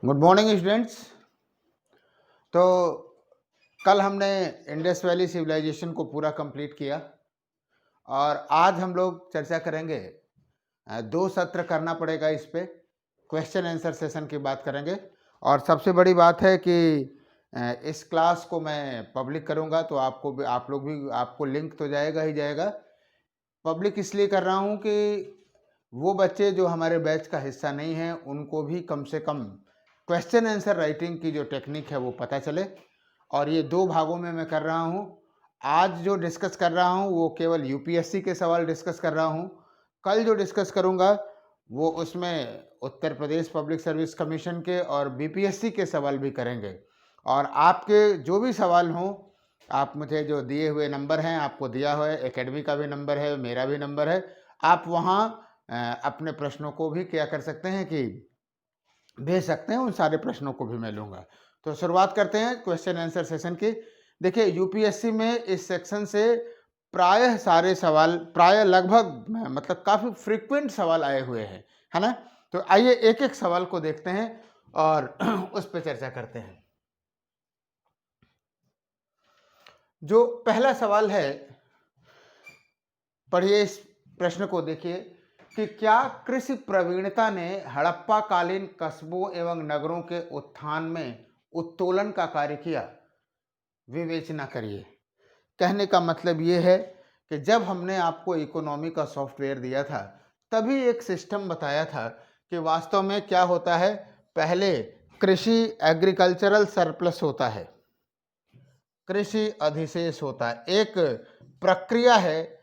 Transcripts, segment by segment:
Good morning students. तो कल हमने इंडस वैली सिविलाइजेशन को पूरा कंप्लीट किया और आज हम लोग चर्चा करेंगे। 2 सत्र करना पड़ेगा इस पे, क्वेश्चन आंसर सेशन की बात करेंगे। और सबसे बड़ी बात है कि इस क्लास को मैं पब्लिक करूँगा तो आपको लिंक तो जाएगा ही जाएगा। पब्लिक इसलिए कर रहा हूँ कि वो बच्चे जो हमारे बैच का हिस्सा नहीं हैं उनको भी कम से कम क्वेश्चन आंसर राइटिंग की जो टेक्निक है वो पता चले। और ये 2 भागों में मैं कर रहा हूँ। आज जो डिस्कस कर रहा हूँ वो केवल यूपीएससी के सवाल डिस्कस कर रहा हूँ। कल जो डिस्कस करूँगा वो उसमें Uttar Pradesh public service commission के और बीपीएससी के सवाल भी करेंगे। और आपके जो भी सवाल हों, आप मुझे जो दिए हुए नंबर हैं, आपको दिया हुआ है, एकेडमी का भी नंबर है, मेरा भी नंबर है, आप वहाँ अपने प्रश्नों को भी क्या कर सकते हैं कि भेज सकते हैं। उन सारे प्रश्नों को भी मैं लूँगा। तो शुरुआत करते हैं क्वेश्चन आंसर सेशन की। देखिए, यूपीएससी में इस सेक्शन से प्रायः सारे सवाल, प्रायः लगभग मतलब काफ़ी फ्रीक्वेंट सवाल आए हुए हैं, है ना। तो आइए एक एक सवाल को देखते हैं और उस पर चर्चा करते हैं। जो पहला सवाल है, पढ़िए इस प्रश्न को, देखिए कि क्या कृषि प्रवीणता ने हड़प्पा कालीन कस्बों एवं नगरों के उत्थान में उत्तोलन का कार्य किया। विवेचना करिए। कहने का मतलब ये है कि जब हमने आपको इकोनॉमी का सॉफ्टवेयर दिया था तभी एक सिस्टम बताया था कि वास्तव में क्या होता है। पहले कृषि एग्रीकल्चरल सरप्लस होता है, कृषि अधिशेष होता है, एक प्रक्रिया है।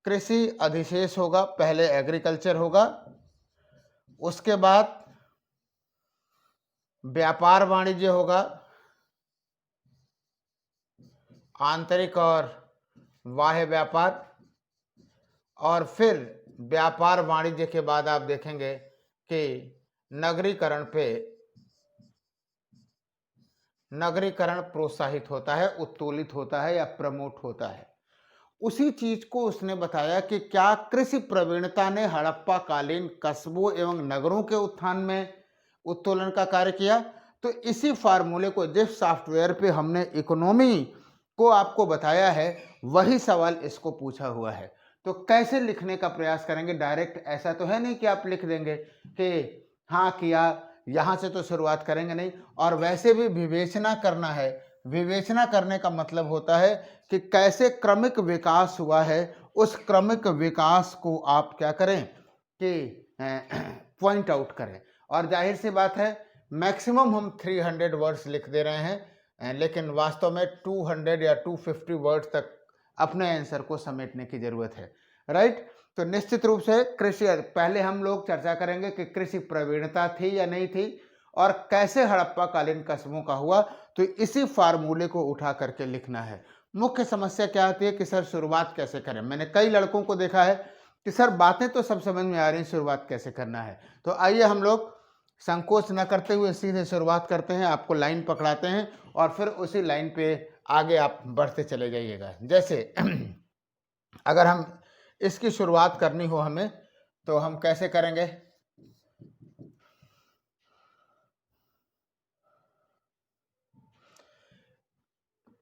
कृषि अधिशेष होगा, पहले एग्रीकल्चर होगा, उसके बाद व्यापार वाणिज्य होगा, आंतरिक और बाह्य व्यापार, और फिर व्यापार वाणिज्य के बाद आप देखेंगे कि नगरीकरण प्रोत्साहित होता है, उत्तोलित होता है या प्रमोट होता है। उसी चीज को उसने बताया कि क्या कृषि प्रवीणता ने हड़प्पा कालीन कस्बों एवं नगरों के उत्थान में उत्तोलन का कार्य किया। तो इसी फार्मूले को, जिस सॉफ्टवेयर पे हमने इकोनॉमी को आपको बताया है, वही सवाल इसको पूछा हुआ है। तो कैसे लिखने का प्रयास करेंगे? डायरेक्ट ऐसा तो है नहीं कि आप लिख देंगे कि हाँ किया, यहाँ से तो शुरुआत करेंगे नहीं। और वैसे भी विवेचना करना है। विवेचना करने का मतलब होता है कि कैसे क्रमिक विकास हुआ है, उस क्रमिक विकास को आप क्या करें कि पॉइंट आउट करें। और जाहिर सी बात है, मैक्सिमम हम 300 वर्ड्स लिख दे रहे हैं, लेकिन वास्तव में 200 या 250 वर्ड्स तक अपने आंसर को समेटने की जरूरत है, राइट। तो निश्चित रूप से कृषि, पहले हम लोग चर्चा करेंगे कि कृषि प्रवीणता थी या नहीं थी और कैसे हड़प्पा कालीन कस्बों का हुआ। तो इसी फार्मूले को उठा करके लिखना है। मुख्य समस्या क्या आती है कि सर शुरुआत कैसे करें। मैंने कई लड़कों को देखा है कि सर बातें तो सब समझ में आ रही, शुरुआत कैसे करना है। तो आइए हम लोग संकोच न करते हुए सीधे शुरुआत करते हैं। आपको लाइन पकड़ाते हैं और फिर उसी लाइन पे आगे आप बढ़ते चले जाइएगा। जैसे अगर हम इसकी शुरुआत करनी हो हमें, तो हम कैसे करेंगे?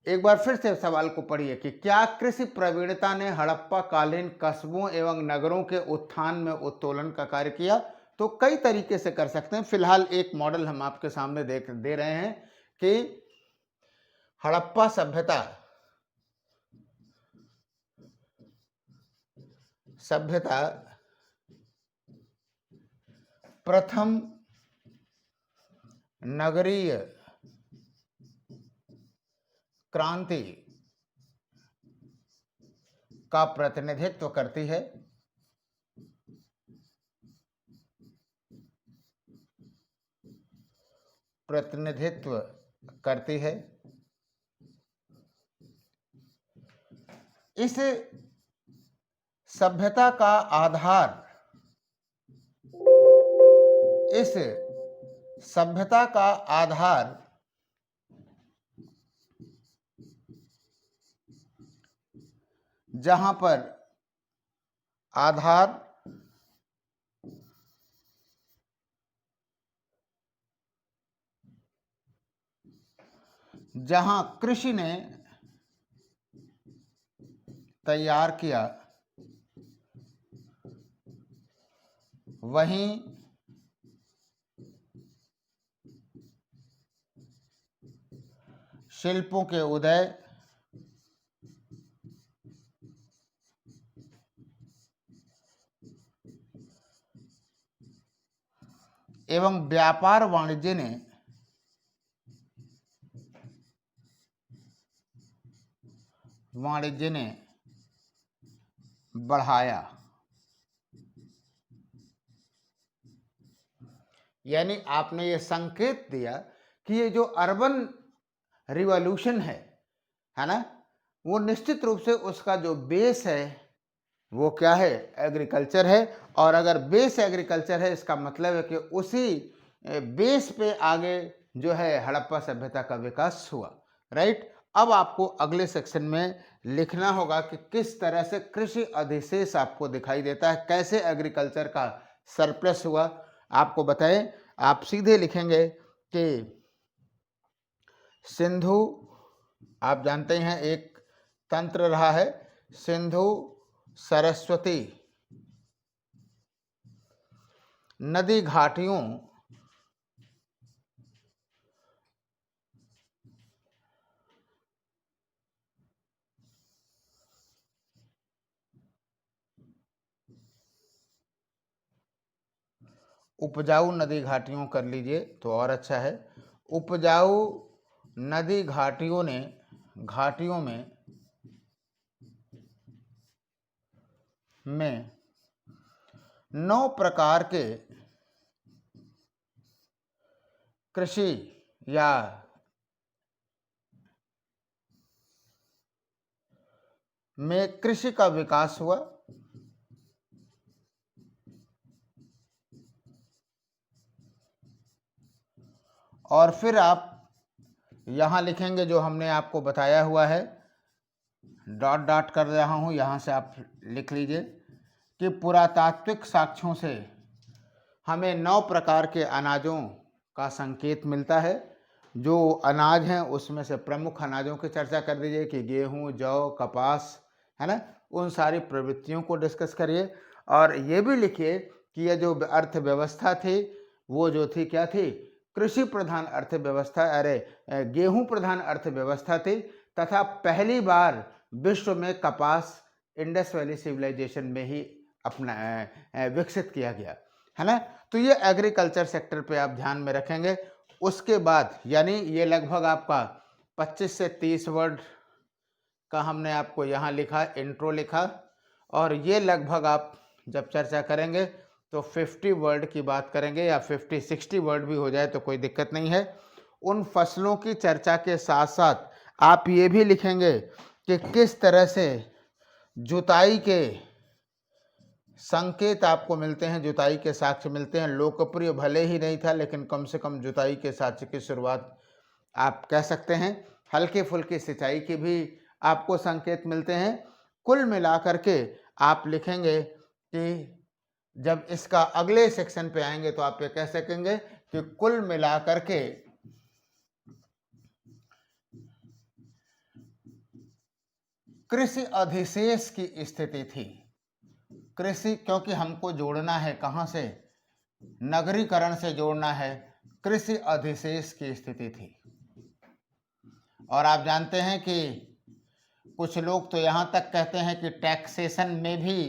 एक बार फिर से सवाल को पढ़िए कि क्या कृषि प्रवीणता ने हड़प्पा कालीन कस्बों एवं नगरों के उत्थान में उत्तोलन का कार्य किया। तो कई तरीके से कर सकते हैं। फिलहाल एक मॉडल हम आपके सामने दे रहे हैं कि हड़प्पा सभ्यता प्रथम नगरीय क्रांति का प्रतिनिधित्व करती है। इस सभ्यता का आधार, इस सभ्यता का आधार जहां पर आधार जहां कृषि ने तैयार किया वहीं शिल्पों के उदय एवं व्यापार वाणिज्य ने बढ़ाया। यानी आपने ये संकेत दिया कि ये जो अर्बन रिवॉल्यूशन है ना, वो निश्चित रूप से उसका जो बेस है वो क्या है, एग्रीकल्चर है। और अगर बेस एग्रीकल्चर है, इसका मतलब है कि उसी बेस पे आगे जो है हड़प्पा सभ्यता का विकास हुआ। राइट। अब आपको अगले सेक्शन में लिखना होगा कि किस तरह से कृषि अधिशेष आपको दिखाई देता है, कैसे एग्रीकल्चर का सरप्लस हुआ आपको बताएं। आप सीधे लिखेंगे कि सिंधु, आप जानते हैं एक तंत्र रहा है, सिंधु सरस्वती नदी घाटियों उपजाऊ नदी घाटियों कर लीजिए तो और अच्छा है। उपजाऊ नदी घाटियों में 9 प्रकार के कृषि या में कृषि का विकास हुआ। और फिर आप यहां लिखेंगे जो हमने आपको बताया हुआ है, डॉट डॉट कर रहा हूं, यहां से आप लिख लीजिए कि पुरातात्विक साक्ष्यों से हमें 9 प्रकार के अनाजों का संकेत मिलता है। जो अनाज हैं उसमें से प्रमुख अनाजों की चर्चा कर दीजिए कि गेहूं, जौ, कपास, है ना, उन सारी प्रवृत्तियों को डिस्कस करिए। और ये भी लिखिए कि यह जो अर्थव्यवस्था थी वो जो थी क्या थी, कृषि प्रधान अर्थव्यवस्था, अरे गेहूं प्रधान अर्थव्यवस्था थी। तथा पहली बार विश्व में कपास इंडस वैली सिविलाइजेशन में ही अपना विकसित किया गया, है ना। तो ये एग्रीकल्चर सेक्टर पे आप ध्यान में रखेंगे। उसके बाद यानी ये लगभग आपका 25 से 30 वर्ड का हमने आपको यहाँ लिखा, इंट्रो लिखा। और ये लगभग आप जब चर्चा करेंगे तो 50 वर्ड की बात करेंगे, या 50-60 वर्ड भी हो जाए तो कोई दिक्कत नहीं है। उन फसलों की चर्चा के साथ साथ आप ये भी लिखेंगे कि किस तरह से जुताई के संकेत आपको मिलते हैं, जुताई के साक्ष्य मिलते हैं। लोकप्रिय भले ही नहीं था, लेकिन कम से कम जुताई के साक्ष्य की शुरुआत आप कह सकते हैं। हल्के फुल्के सिंचाई के भी आपको संकेत मिलते हैं। कुल मिलाकर के आप लिखेंगे कि जब इसका अगले सेक्शन पे आएंगे तो आप ये कह सकेंगे कि कुल मिलाकर के कृषि अधिशेष की स्थिति थी। कृषि, क्योंकि हमको जोड़ना है कहां से, नगरीकरण से जोड़ना है, कृषि अधिशेष की स्थिति थी। और आप जानते हैं कि कुछ लोग तो यहां तक कहते हैं कि टैक्सेशन में भी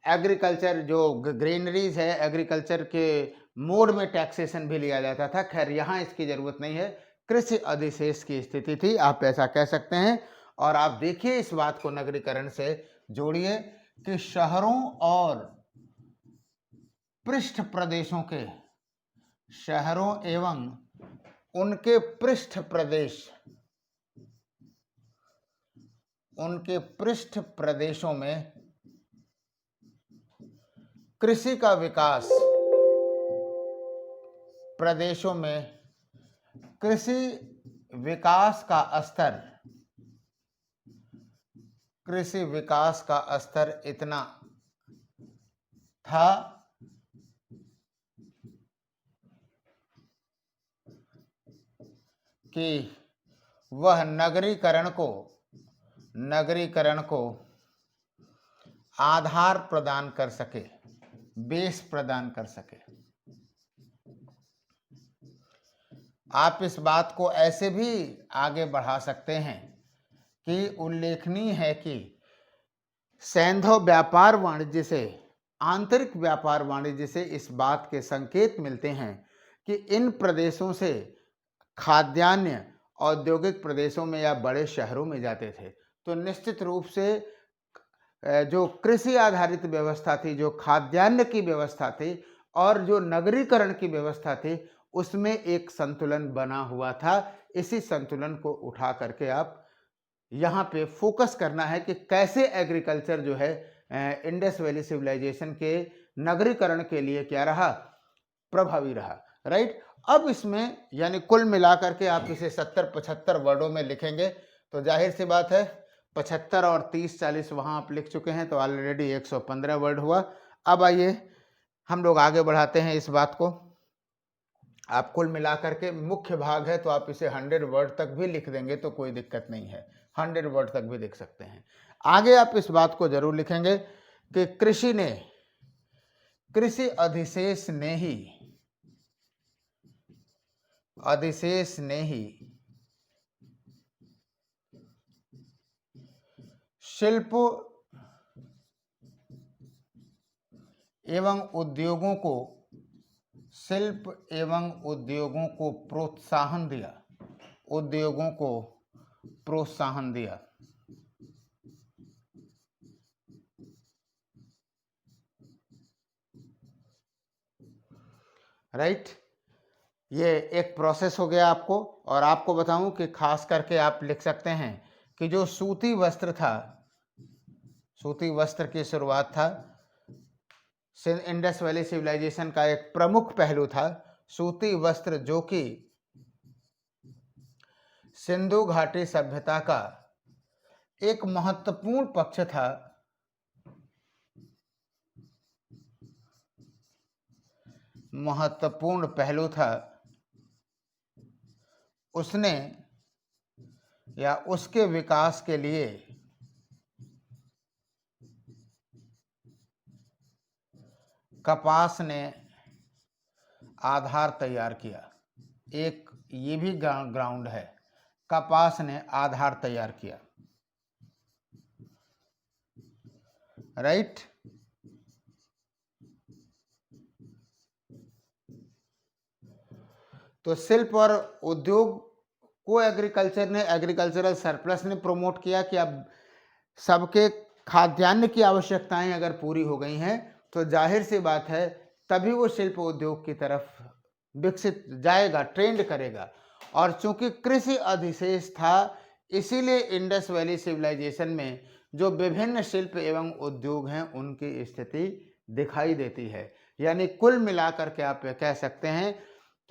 एग्रीकल्चर जो ग्रेनरीज है, एग्रीकल्चर के मोड में टैक्सेशन भी लिया जाता था। खैर यहां इसकी जरूरत नहीं है, कृषि अधिशेष की स्थिति थी, आप ऐसा कह सकते हैं। और आप देखिए इस बात को नगरीकरण से जोड़िए कि शहरों और पृष्ठ प्रदेशों के, शहरों एवं उनके पृष्ठ प्रदेश, उनके पृष्ठ प्रदेशों में कृषि का विकास, प्रदेशों में कृषि विकास का स्तर, कृषि विकास का स्तर इतना था कि वह नगरीकरण को आधार प्रदान कर सके, बेस प्रदान कर सके। आप इस बात को ऐसे भी आगे बढ़ा सकते हैं कि उल्लेखनीय है कि सैंधव व्यापार वाणिज्य से, आंतरिक व्यापार वाणिज्य से इस बात के संकेत मिलते हैं कि इन प्रदेशों से खाद्यान्न औद्योगिक प्रदेशों में या बड़े शहरों में जाते थे। तो निश्चित रूप से जो कृषि आधारित व्यवस्था थी, जो खाद्यान्न की व्यवस्था थी और जो नगरीकरण की व्यवस्था थी, उसमें एक संतुलन बना हुआ था। इसी संतुलन को उठा करके आप यहाँ पे फोकस करना है कि कैसे एग्रीकल्चर जो है इंडस वैली सिविलाइजेशन के नगरीकरण के लिए क्या रहा, प्रभावी रहा। राइट। अब इसमें यानी कुल मिलाकर के आप इसे 70-75 वर्डों में लिखेंगे तो जाहिर सी बात है 75 और 30-40 वहाँ आप लिख चुके हैं, तो ऑलरेडी 115 वर्ड हुआ। अब आइए हम लोग आगे बढ़ाते हैं इस बात को। आप कुल मिलाकर के मुख्य भाग है तो आप इसे 100 वर्ड तक भी लिख देंगे तो कोई दिक्कत नहीं है, 100 वर्ड तक भी लिख सकते हैं। आगे आप इस बात को जरूर लिखेंगे कि कृषि अधिशेष ने ही शिल्प एवं उद्योगों को प्रोत्साहन दिया। राइट। ये एक प्रोसेस हो गया आपको। और आपको बताऊं कि खास करके आप लिख सकते हैं कि जो सूती वस्त्र की शुरुआत था, इंडस वैली सिविलाइजेशन का एक प्रमुख पहलू था सूती वस्त्र, जो कि सिंधु घाटी सभ्यता का एक महत्वपूर्ण पक्ष था। महत्वपूर्ण पहलू था। उसने या उसके विकास के लिए कपास ने आधार तैयार किया। एक ये भी ग्राउंड है, कपास ने आधार तैयार किया। राइट। तो शिल्प और उद्योग को एग्रीकल्चरल सरप्लस ने प्रमोट किया कि अब सबके खाद्यान्न की आवश्यकताएं अगर पूरी हो गई हैं तो जाहिर सी बात है तभी वो शिल्प उद्योग की तरफ विकसित जाएगा, ट्रेंड करेगा। और चूंकि कृषि अधिशेष था, इसीलिए इंडस वैली सिविलाइजेशन में जो विभिन्न शिल्प एवं उद्योग हैं उनकी स्थिति दिखाई देती है। यानी कुल मिलाकर के आप कह सकते हैं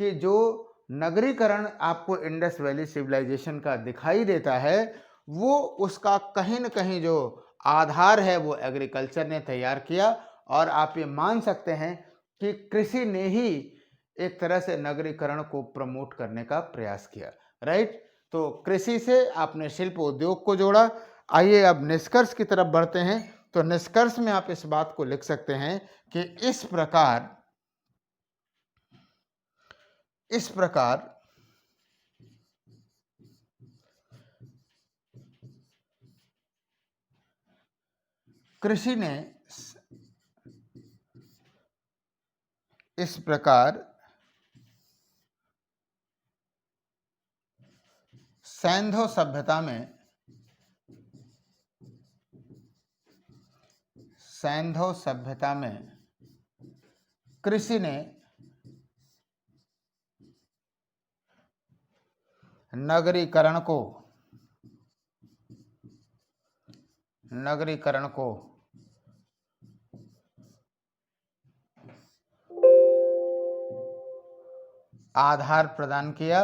कि जो नगरीकरण आपको इंडस वैली सिविलाइजेशन का दिखाई देता है, वो उसका कहीं न कहीं जो आधार है वो एग्रीकल्चर ने तैयार किया। और आप ये मान सकते हैं कि कृषि ने ही एक तरह से नगरीकरण को प्रमोट करने का प्रयास किया। राइट। तो कृषि से आपने शिल्प उद्योग को जोड़ा। आइए अब निष्कर्ष की तरफ बढ़ते हैं। तो निष्कर्ष में आप इस बात को लिख सकते हैं कि इस प्रकार कृषि ने इस प्रकार सैंधव सभ्यता में कृषि ने नगरीकरण को आधार प्रदान किया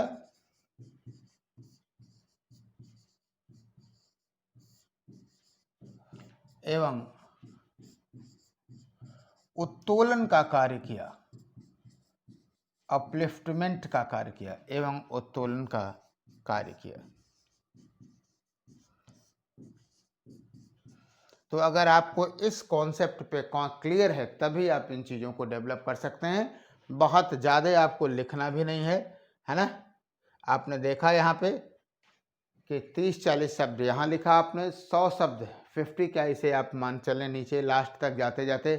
एवं उत्तोलन का कार्य किया, अपलिफ्टमेंट का कार्य किया एवं उत्तोलन का कार्य किया। तो अगर आपको इस कॉन्सेप्ट पे क्लियर है तभी आप इन चीज़ों को डेवलप कर सकते हैं। बहुत ज़्यादा आपको लिखना भी नहीं है ना। आपने देखा यहाँ पे कि 30-40 शब्द यहाँ लिखा आपने, 100 शब्द 50 क्या इसे आप मान चलें नीचे लास्ट तक जाते जाते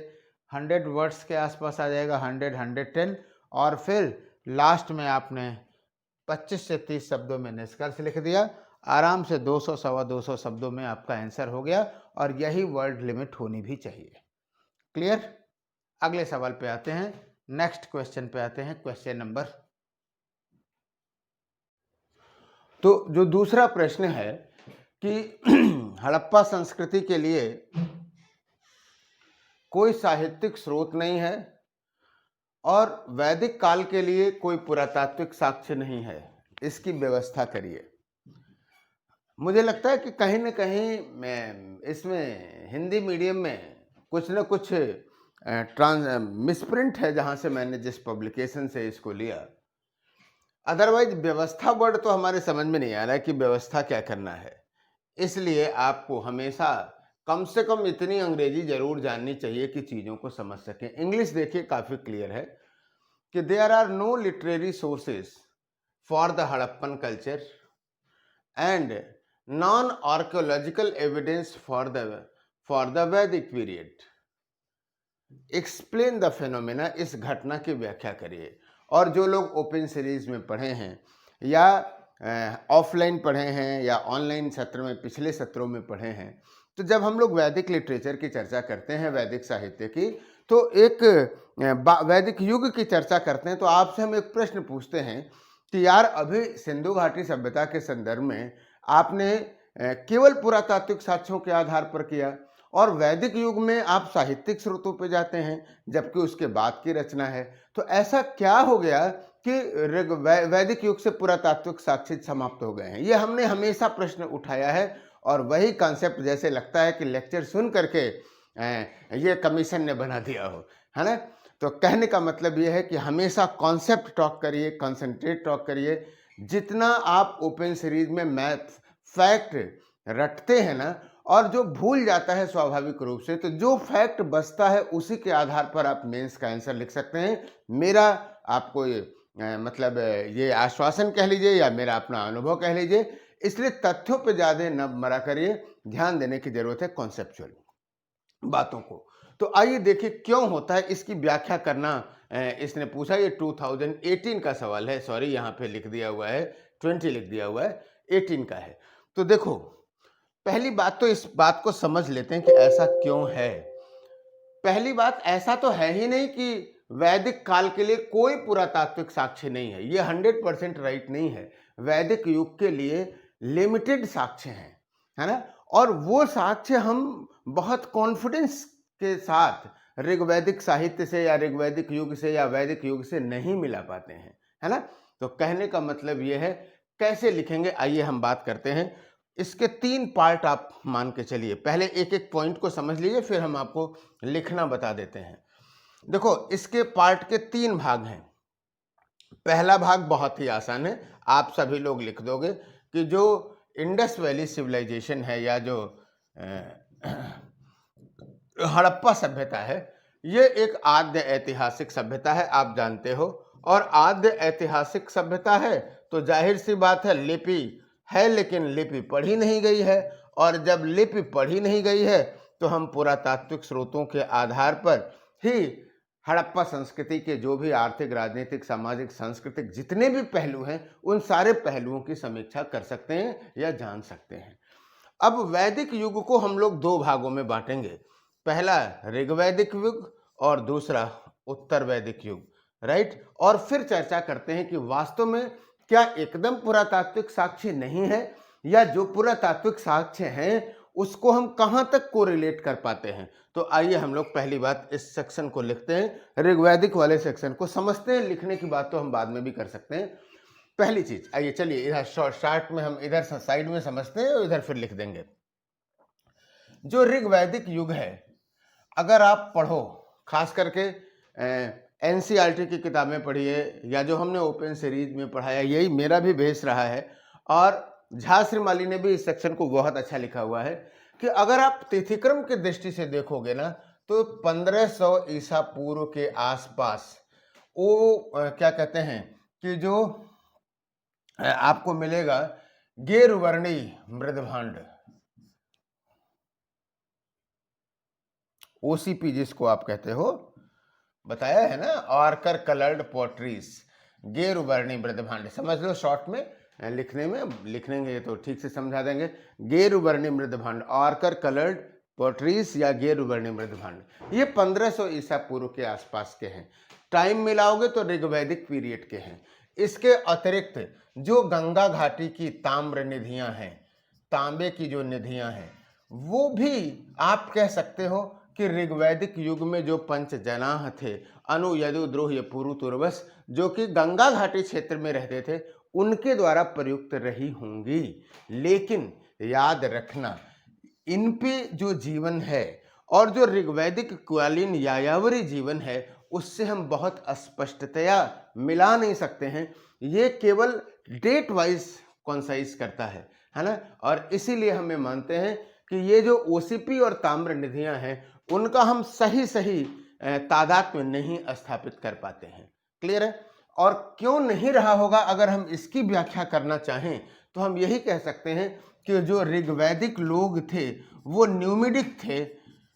100 वर्ड्स के आसपास आ जाएगा, 100, 110, और फिर लास्ट में आपने 25 से 30 शब्दों में निष्कर्ष लिख दिया। आराम से 200 सवा 200 शब्दों में आपका आंसर हो गया, और यही वर्ड लिमिट होनी भी चाहिए। क्लियर? अगले सवाल पे आते हैं, नेक्स्ट क्वेश्चन पे आते हैं, क्वेश्चन नंबर। तो जो दूसरा प्रश्न है कि हड़प्पा संस्कृति के लिए कोई साहित्यिक स्रोत नहीं है और वैदिक काल के लिए कोई पुरातात्विक साक्ष्य नहीं है, इसकी व्यवस्था करिए। मुझे लगता है कि कहीं न कहीं मैं इसमें हिंदी मीडियम में कुछ न कुछ मिसप्रिंट है, जहाँ से मैंने जिस पब्लिकेशन से इसको लिया। अदरवाइज व्यवस्था वर्ड तो हमारे समझ में नहीं आ रहा है कि व्यवस्था क्या करना है। इसलिए आपको हमेशा कम से कम इतनी अंग्रेजी जरूर जाननी चाहिए कि चीज़ों को समझ सकें। इंग्लिश देखिए काफ़ी क्लियर है कि there are no literary sources for the Harappan culture and non archaeological evidence for the Vedic period. Explain the phenomena, इस घटना की व्याख्या करिए। और जो लोग ओपन सीरीज में पढ़े हैं या ऑफलाइन पढ़े हैं या ऑनलाइन सत्र में पिछले सत्रों में पढ़े हैं, तो जब हम लोग वैदिक लिटरेचर की चर्चा करते हैं, वैदिक साहित्य की, तो एक वैदिक युग की चर्चा करते हैं, तो आपसे हम एक प्रश्न पूछते हैं कि यार अभी सिंधु घाटी सभ्यता के संदर्भ में आपने केवल पुरातात्विक साक्ष्यों के आधार पर किया, और वैदिक युग में आप साहित्यिक स्रोतों पर जाते हैं, जबकि उसके बाद की रचना है। तो ऐसा क्या हो गया कि वैदिक युग से पुरातात्विक साक्ष्य समाप्त हो गए हैं? ये हमने हमेशा प्रश्न उठाया है, और वही कॉन्सेप्ट जैसे लगता है कि लेक्चर सुन करके ये कमीशन ने बना दिया हो, है ना। तो कहने का मतलब ये है कि हमेशा कॉन्सेप्ट टॉक करिए, कॉन्सेंट्रेट टॉक करिए। जितना आप ओपन सीरीज में मैथ फैक्ट रटते हैं ना, और जो भूल जाता है स्वाभाविक रूप से, तो जो फैक्ट बचता है उसी के आधार पर आप मेंस का आंसर लिख सकते हैं। मेरा आपको मतलब ये आश्वासन कह लीजिए या मेरा अपना अनुभव कह लीजिए। इसलिए तथ्यों पे ज़्यादा न मरा करिए, ध्यान देने की जरूरत है कॉन्सेप्चुअल बातों को। तो आइए देखिए क्यों होता है, इसकी व्याख्या करना इसने पूछा। ये 2018 का सवाल है, सॉरी यहाँ पे लिख दिया हुआ है 20 लिख दिया हुआ है, 18 का है। तो देखो पहली बात तो इस बात को समझ लेते हैं कि ऐसा क्यों है। पहली बात, ऐसा तो है ही नहीं कि वैदिक काल के लिए कोई पुरातात्विक साक्ष्य नहीं है। ये 100% राइट नहीं है। वैदिक युग के लिए लिमिटेड साक्ष्य हैं, है ना। और वो साक्ष्य हम बहुत कॉन्फिडेंस के साथ ऋग्वैदिक साहित्य से या ऋग्वैदिक युग से या वैदिक युग से नहीं मिला पाते हैं, है ना। तो कहने का मतलब ये है, कैसे लिखेंगे आइए हम बात करते हैं। इसके 3 पार्ट आप मान के चलिए। पहले एक एक पॉइंट को समझ लीजिए, फिर हम आपको लिखना बता देते हैं। देखो इसके पार्ट के 3 भाग हैं। पहला भाग बहुत ही आसान है, आप सभी लोग लिख दोगे कि जो इंडस वैली सिविलाइजेशन है या जो हड़प्पा सभ्यता है, ये एक आद्य ऐतिहासिक सभ्यता है, आप जानते हो। और आद्य ऐतिहासिक सभ्यता है तो जाहिर सी बात है लिपि है, लेकिन लिपि पढ़ी नहीं गई है। और जब लिपि पढ़ी नहीं गई है तो हम पुरातात्विक स्रोतों के आधार पर ही हड़प्पा संस्कृति के जो भी आर्थिक, राजनीतिक, सामाजिक, सांस्कृतिक जितने भी पहलू हैं, उन सारे पहलुओं की समीक्षा कर सकते हैं या जान सकते हैं। अब वैदिक युग को हम लोग 2 भागों में बांटेंगे, पहला ऋग्वैदिक युग और दूसरा उत्तर वैदिक युग, राइट। और फिर चर्चा करते हैं कि वास्तव में क्या एकदम पुरातात्विक साक्ष्य नहीं है, या जो पुरातात्विक साक्ष्य हैं उसको हम कहाँ तक कोरिलेट कर पाते हैं। तो आइए हम लोग पहली बात इस सेक्शन को लिखते हैं, ऋग्वैदिक वाले सेक्शन को समझते हैं। लिखने की बात तो हम बाद में भी कर सकते हैं। पहली चीज आइए चलिए इधर शॉर्ट में हम इधर साइड में समझते हैं और इधर फिर लिख देंगे। जो ऋग्वैदिक युग है, अगर आप पढ़ो, खास करके एनसीईआरटी की किताबें पढ़िए या जो हमने ओपन सीरीज में पढ़ाया, यही मेरा भी बेस रहा है। और झा श्रीमाली ने भी इस सेक्शन को बहुत अच्छा लिखा हुआ है कि अगर आप तिथिक्रम की दृष्टि से देखोगे ना, तो 1500 ईसा पूर्व के आसपास वो क्या कहते हैं कि जो आपको मिलेगा गेरुवर्णी मृदभांड, ओसीपी जिसको आप कहते हो, बताया है ना, ऑर्कर कलर्ड पोट्रीज, गेरुवर्णी मृदभांड, समझ लो शॉर्ट में, लिखने में लिखेंगे तो ठीक से समझा देंगे। गेरुवर्णी मृदभांड, ऑर्कर कलर्ड पोट्रीज या गेरुवर्णी मृदभांड, ये 1500 ईसा पूर्व के आसपास के हैं। टाइम मिलाओगे तो ऋग्वैदिक पीरियड के हैं। इसके अतिरिक्त जो गंगा घाटी की ताम्र निधियां हैं, तांबे की जो निधियां हैं, वो भी आप कह सकते हो कि ऋग्वैदिक युग में जो पंचजनाह थे, अनु यदु द्रोह पुरु तुर्वस, जो कि गंगा घाटी क्षेत्र में रहते थे, उनके द्वारा प्रयुक्त रही होंगी। लेकिन याद रखना, इन पे जो जीवन है और जो ऋग्वैदिक कालीन यायावरी जीवन है, उससे हम बहुत स्पष्टतया मिला नहीं सकते हैं। ये केवल डेट वाइज कॉन्साइज करता है ना, और इसीलिए हमें मानते हैं कि ये जो ओसीपी और ताम्र निधियां हैं, उनका हम सही सही तादाद में नहीं स्थापित कर पाते हैं। क्लियर है? और क्यों नहीं रहा होगा, अगर हम इसकी व्याख्या करना चाहें तो हम यही कह सकते हैं कि जो ऋग्वैदिक लोग थे वो न्यूमिडिक थे,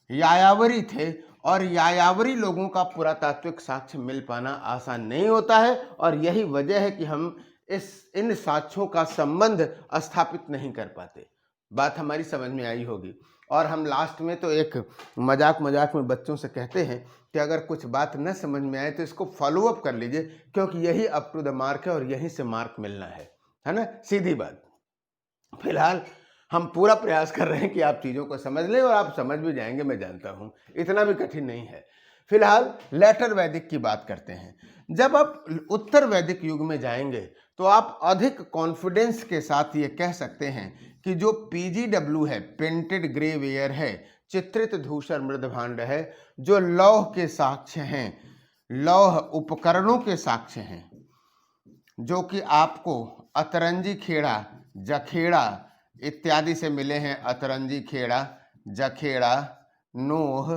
यायावरी थे, और यायावरी लोगों का पुरातात्विक साक्ष्य मिल पाना आसान नहीं होता है, और यही वजह है कि हम इन साक्ष्यों का संबंध स्थापित नहीं कर पाते। बात हमारी समझ में आई होगी। और हम लास्ट में तो एक मजाक मजाक में बच्चों से कहते हैं कि अगर कुछ बात न समझ में आए तो इसको फॉलो अप कर लीजिए, क्योंकि यही अप टू द मार्क है और यहीं से मार्क मिलना है ना, सीधी बात। फिलहाल हम पूरा प्रयास कर रहे हैं कि आप चीज़ों को समझ लें, और आप समझ भी जाएंगे, मैं जानता हूँ, इतना भी कठिन नहीं है। फिलहाल लेटर वैदिक की बात करते हैं। जब आप उत्तर वैदिक युग में जाएंगे तो आप अधिक कॉन्फिडेंस के साथ ये कह सकते हैं कि जो पीजीडब्ल्यू है, पेंटेड ग्रे वेयर है, चित्रित धूसर मृदभांड है, जो लौह के साक्ष्य हैं, लौह उपकरणों के साक्ष्य हैं, जो कि आपको अतरंजी खेड़ा, जखेड़ा इत्यादि से मिले हैं। अतरंजी खेड़ा, जखेड़ा, नोह,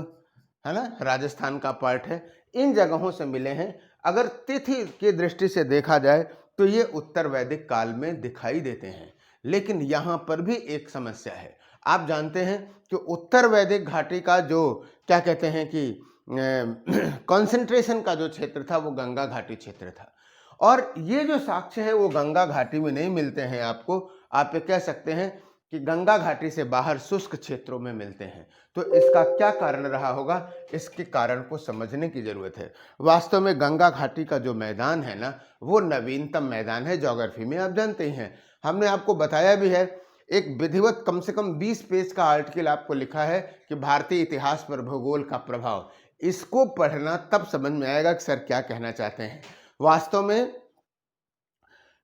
है ना, राजस्थान का पार्ट है, इन जगहों से मिले हैं। अगर तिथि की दृष्टि से देखा जाए तो ये उत्तर वैदिक काल में दिखाई देते हैं। लेकिन यहाँ पर भी एक समस्या है। आप जानते हैं कि उत्तर वैदिक घाटी का जो क्या कहते हैं कि कंसंट्रेशन का जो क्षेत्र था वो गंगा घाटी क्षेत्र था, और ये जो साक्ष्य है वो गंगा घाटी में नहीं मिलते हैं आपको। आप ये कह सकते हैं कि गंगा घाटी से बाहर शुष्क क्षेत्रों में मिलते हैं। तो इसका क्या कारण रहा होगा, इसके कारण को समझने की जरूरत है। वास्तव में गंगा घाटी का जो मैदान है ना, वो नवीनतम मैदान है ज्योग्राफी में, आप जानते ही हैं, हमने आपको बताया भी है। एक विधिवत कम से कम 20 पेज का आर्टिकल आपको लिखा है कि भारतीय इतिहास पर भूगोल का प्रभाव। इसको पढ़ना तब समझ में आएगा कि सर क्या कहना चाहते हैं। वास्तव में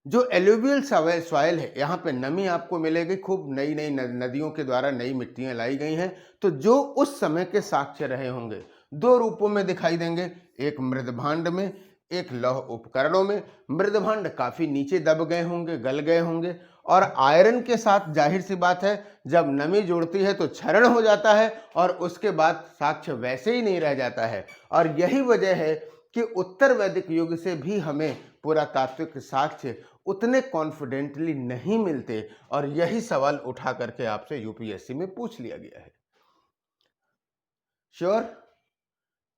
जो एलुवियल सॉइल है, यहाँ पे नमी आपको मिलेगी खूब, नई नई नदियों के द्वारा नई मिट्टियाँ लाई गई हैं। तो जो उस समय के साक्ष्य रहे होंगे, दो रूपों में दिखाई देंगे, एक मृदभांड में, एक लौह उपकरणों में। मृदभांड काफी नीचे दब गए होंगे, गल गए होंगे, और आयरन के साथ जाहिर सी बात है जब नमी जुड़ती है तो क्षरण हो जाता है, और उसके बाद साक्ष्य वैसे ही नहीं रह जाता है। और यही वजह है कि उत्तर वैदिक युग से भी हमें पुरातात्विक साक्ष्य उतने कॉन्फिडेंटली नहीं मिलते, और यही सवाल उठा करके आपसे यूपीएससी में पूछ लिया गया है। श्योर?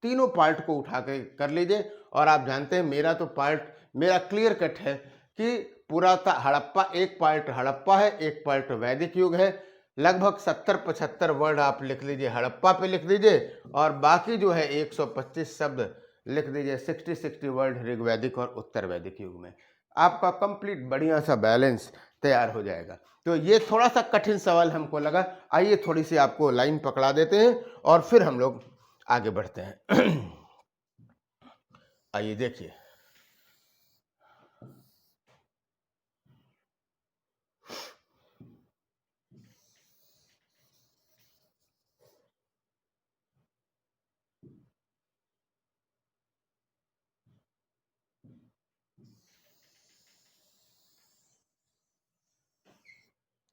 तीनों पार्ट को उठा के कर लीजिए। और आप जानते हैं मेरा तो पार्ट, मेरा क्लियर कट है कि पुराता हड़प्पा एक पार्ट हड़प्पा है, एक पार्ट वैदिक युग है। लगभग 70-75 वर्ड आप लिख लीजिए, हड़प्पा पे लिख दीजिए, और बाकी जो है 125 शब्द लिख दीजिए, 60 वर्ड ऋग्वैदिक और उत्तर वैदिक युग में। आपका कंप्लीट बढ़िया सा बैलेंस तैयार हो जाएगा। तो ये थोड़ा सा कठिन सवाल हमको लगा। आइए थोड़ी सी आपको लाइन पकड़ा देते हैं और फिर हम लोग आगे बढ़ते हैं। आइए देखिए,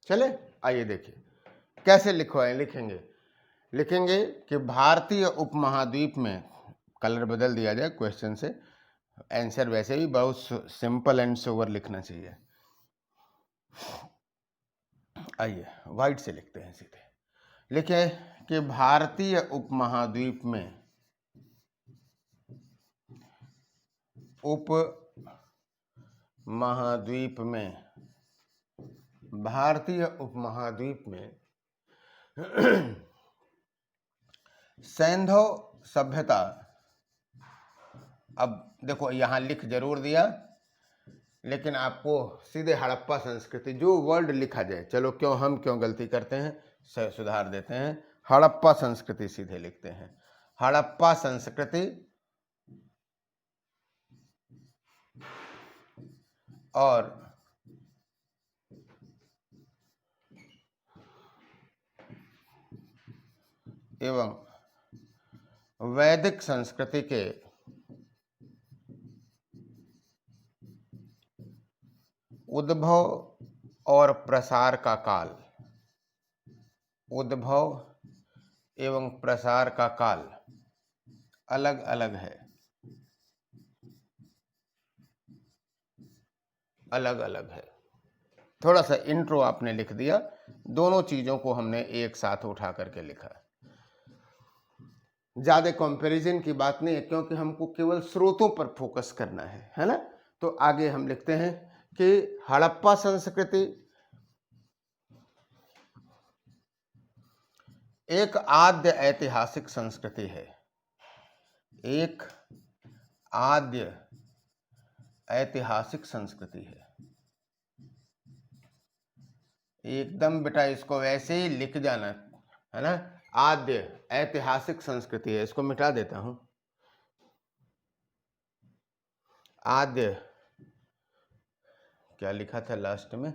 चले आइए देखिए कैसे लिखेंगे। लिखेंगे कि भारतीय उपमहाद्वीप में, कलर बदल दिया जाए क्वेश्चन से, आंसर वैसे भी बहुत सिंपल एंड सोवर लिखना चाहिए। आइए वाइट से लिखते हैं सीधे। लिखे कि भारतीय उपमहाद्वीप में, भारतीय उपमहाद्वीप में सैंधव सभ्यता, अब देखो यहां लिख जरूर दिया, लेकिन आपको सीधे हड़प्पा संस्कृति जो वर्ड लिखा जाए, चलो हम क्यों गलती करते हैं, सुधार देते हैं, हड़प्पा संस्कृति सीधे लिखते हैं। हड़प्पा संस्कृति और एवं वैदिक संस्कृति के उद्भव और प्रसार का काल, उद्भव एवं प्रसार का काल अलग अलग है, अलग अलग है। थोड़ा सा इंट्रो आपने लिख दिया, दोनों चीजों को हमने एक साथ उठा करके लिखा। ज्यादा कंपैरिजन की बात नहीं है, क्योंकि हमको केवल स्रोतों पर फोकस करना है ना। तो आगे हम लिखते हैं कि हड़प्पा संस्कृति एक आद्य ऐतिहासिक संस्कृति है, एक आद्य ऐतिहासिक संस्कृति है। एकदम बेटा इसको वैसे ही लिख जाना है ना, आद्य ऐतिहासिक संस्कृति है। इसको मिटा देता हूं, आद्य क्या लिखा था लास्ट में,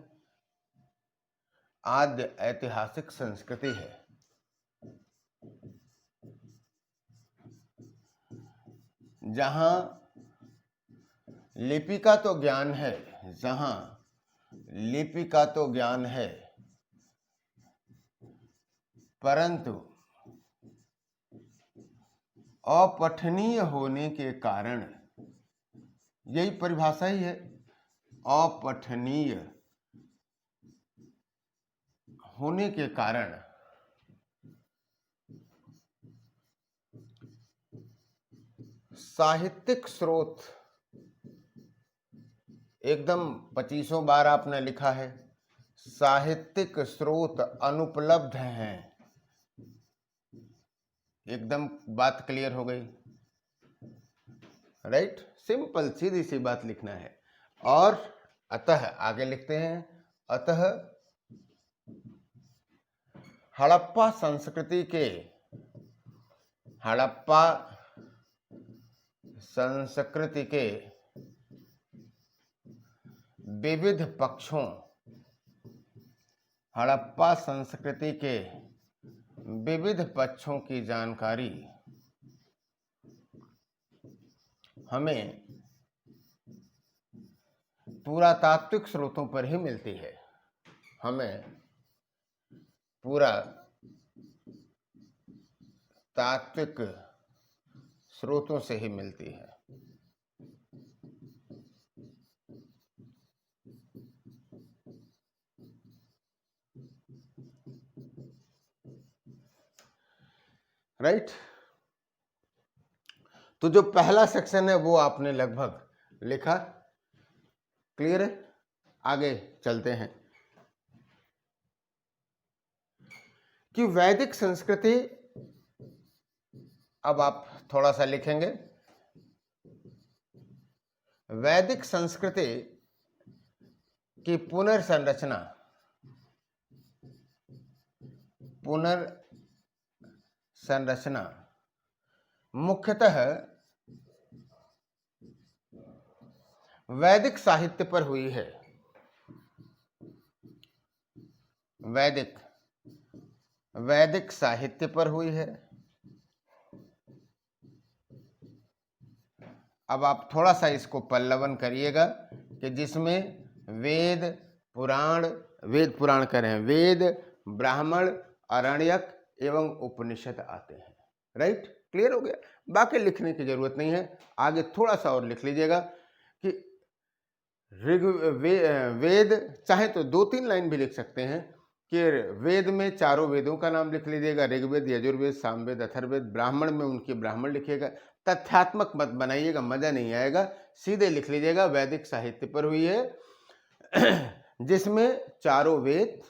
आद्य ऐतिहासिक संस्कृति है। जहां लिपि का तो ज्ञान है, जहां लिपि का तो ज्ञान है, परंतु अपठनीय होने के कारण, यही परिभाषा ही है, अपठनीय होने के कारण साहित्यिक स्रोत, एकदम 25 बार आपने लिखा है, साहित्यिक स्रोत अनुपलब्ध हैं। एकदम बात क्लियर हो गई, राइट? सिंपल सीधी सी बात लिखना है। और अतः आगे लिखते हैं, अतः हड़प्पा संस्कृति के, हड़प्पा संस्कृति के विविध पक्षों, हड़प्पा संस्कृति के विविध पक्षों की जानकारी हमें पुरातात्विक स्रोतों पर ही मिलती है, हमें पूरा तात्विक स्रोतों से ही मिलती है। राइट? तो जो पहला सेक्शन है वो आपने लगभग लिखा, क्लियर है? आगे चलते हैं कि वैदिक संस्कृति, अब आप थोड़ा सा लिखेंगे, वैदिक संस्कृति की पुनर्संरचना, पुनर्संरचना मुख्यतः वैदिक साहित्य पर हुई है, वैदिक साहित्य पर हुई है। अब आप थोड़ा सा इसको पल्लवन करिएगा कि जिसमें वेद, पुराण, वेद पुराण कह रहे हैं, वेद, ब्राह्मण, आरण्यक एवं उपनिषद आते हैं। राइट, क्लियर हो गया। बाकी लिखने की जरूरत नहीं है, आगे थोड़ा सा और लिख लीजिएगा कि वेद, चाहे तो 2-3 लाइन भी लिख सकते हैं कि वेद में चारों वेदों का नाम लिख लीजिएगा, ऋग्वेद, यजुर्वेद, सामवेद, अथर्ववेद। ब्राह्मण में उनके ब्राह्मण लिखिएगा, तथ्यात्मक मत बनाइएगा, मजा नहीं आएगा। सीधे लिख लीजिएगा वैदिक साहित्य पर हुई है जिसमें चारों वेद,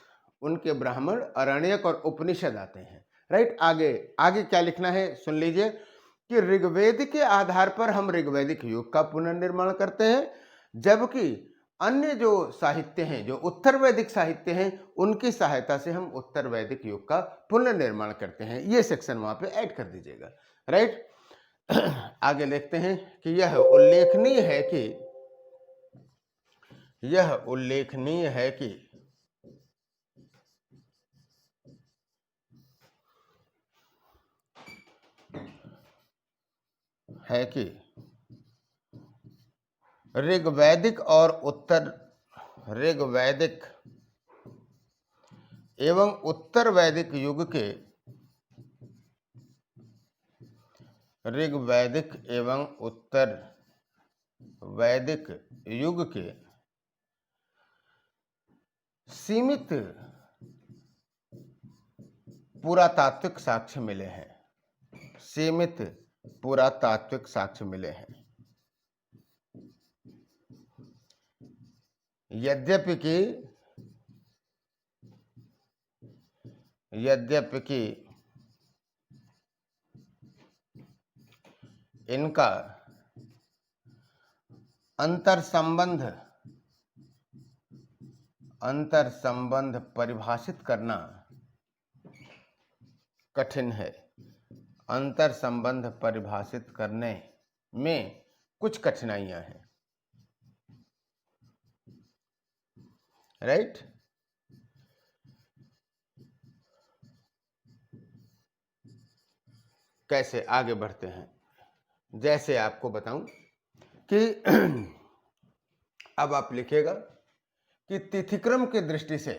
उनके ब्राह्मण, आरण्यक और उपनिषद आते हैं। राइट, आगे आगे क्या लिखना है सुन लीजिए कि ऋग्वेद के आधार पर हम ऋग्वैदिक युग का पुनर्निर्माण करते हैं, जबकि अन्य जो साहित्य हैं, जो उत्तर वैदिक साहित्य हैं, उनकी सहायता से हम उत्तर वैदिक युग का पुनर्निर्माण करते हैं। ये सेक्शन वहां पे ऐड कर दीजिएगा। राइट, आगे देखते हैं कि यह उल्लेखनीय है कि ऋग्वैदिक एवं उत्तर वैदिक युग के सीमित पुरातात्विक साक्ष्य मिले हैं। यद्यपि कि इनका अंतर संबंध परिभाषित करना कठिन है। अंतर संबंध परिभाषित करने में कुछ कठिनाइयां हैं। राइट, कैसे आगे बढ़ते हैं, जैसे आपको बताऊं कि अब आप लिखिएगा कि तिथिक्रम की दृष्टि से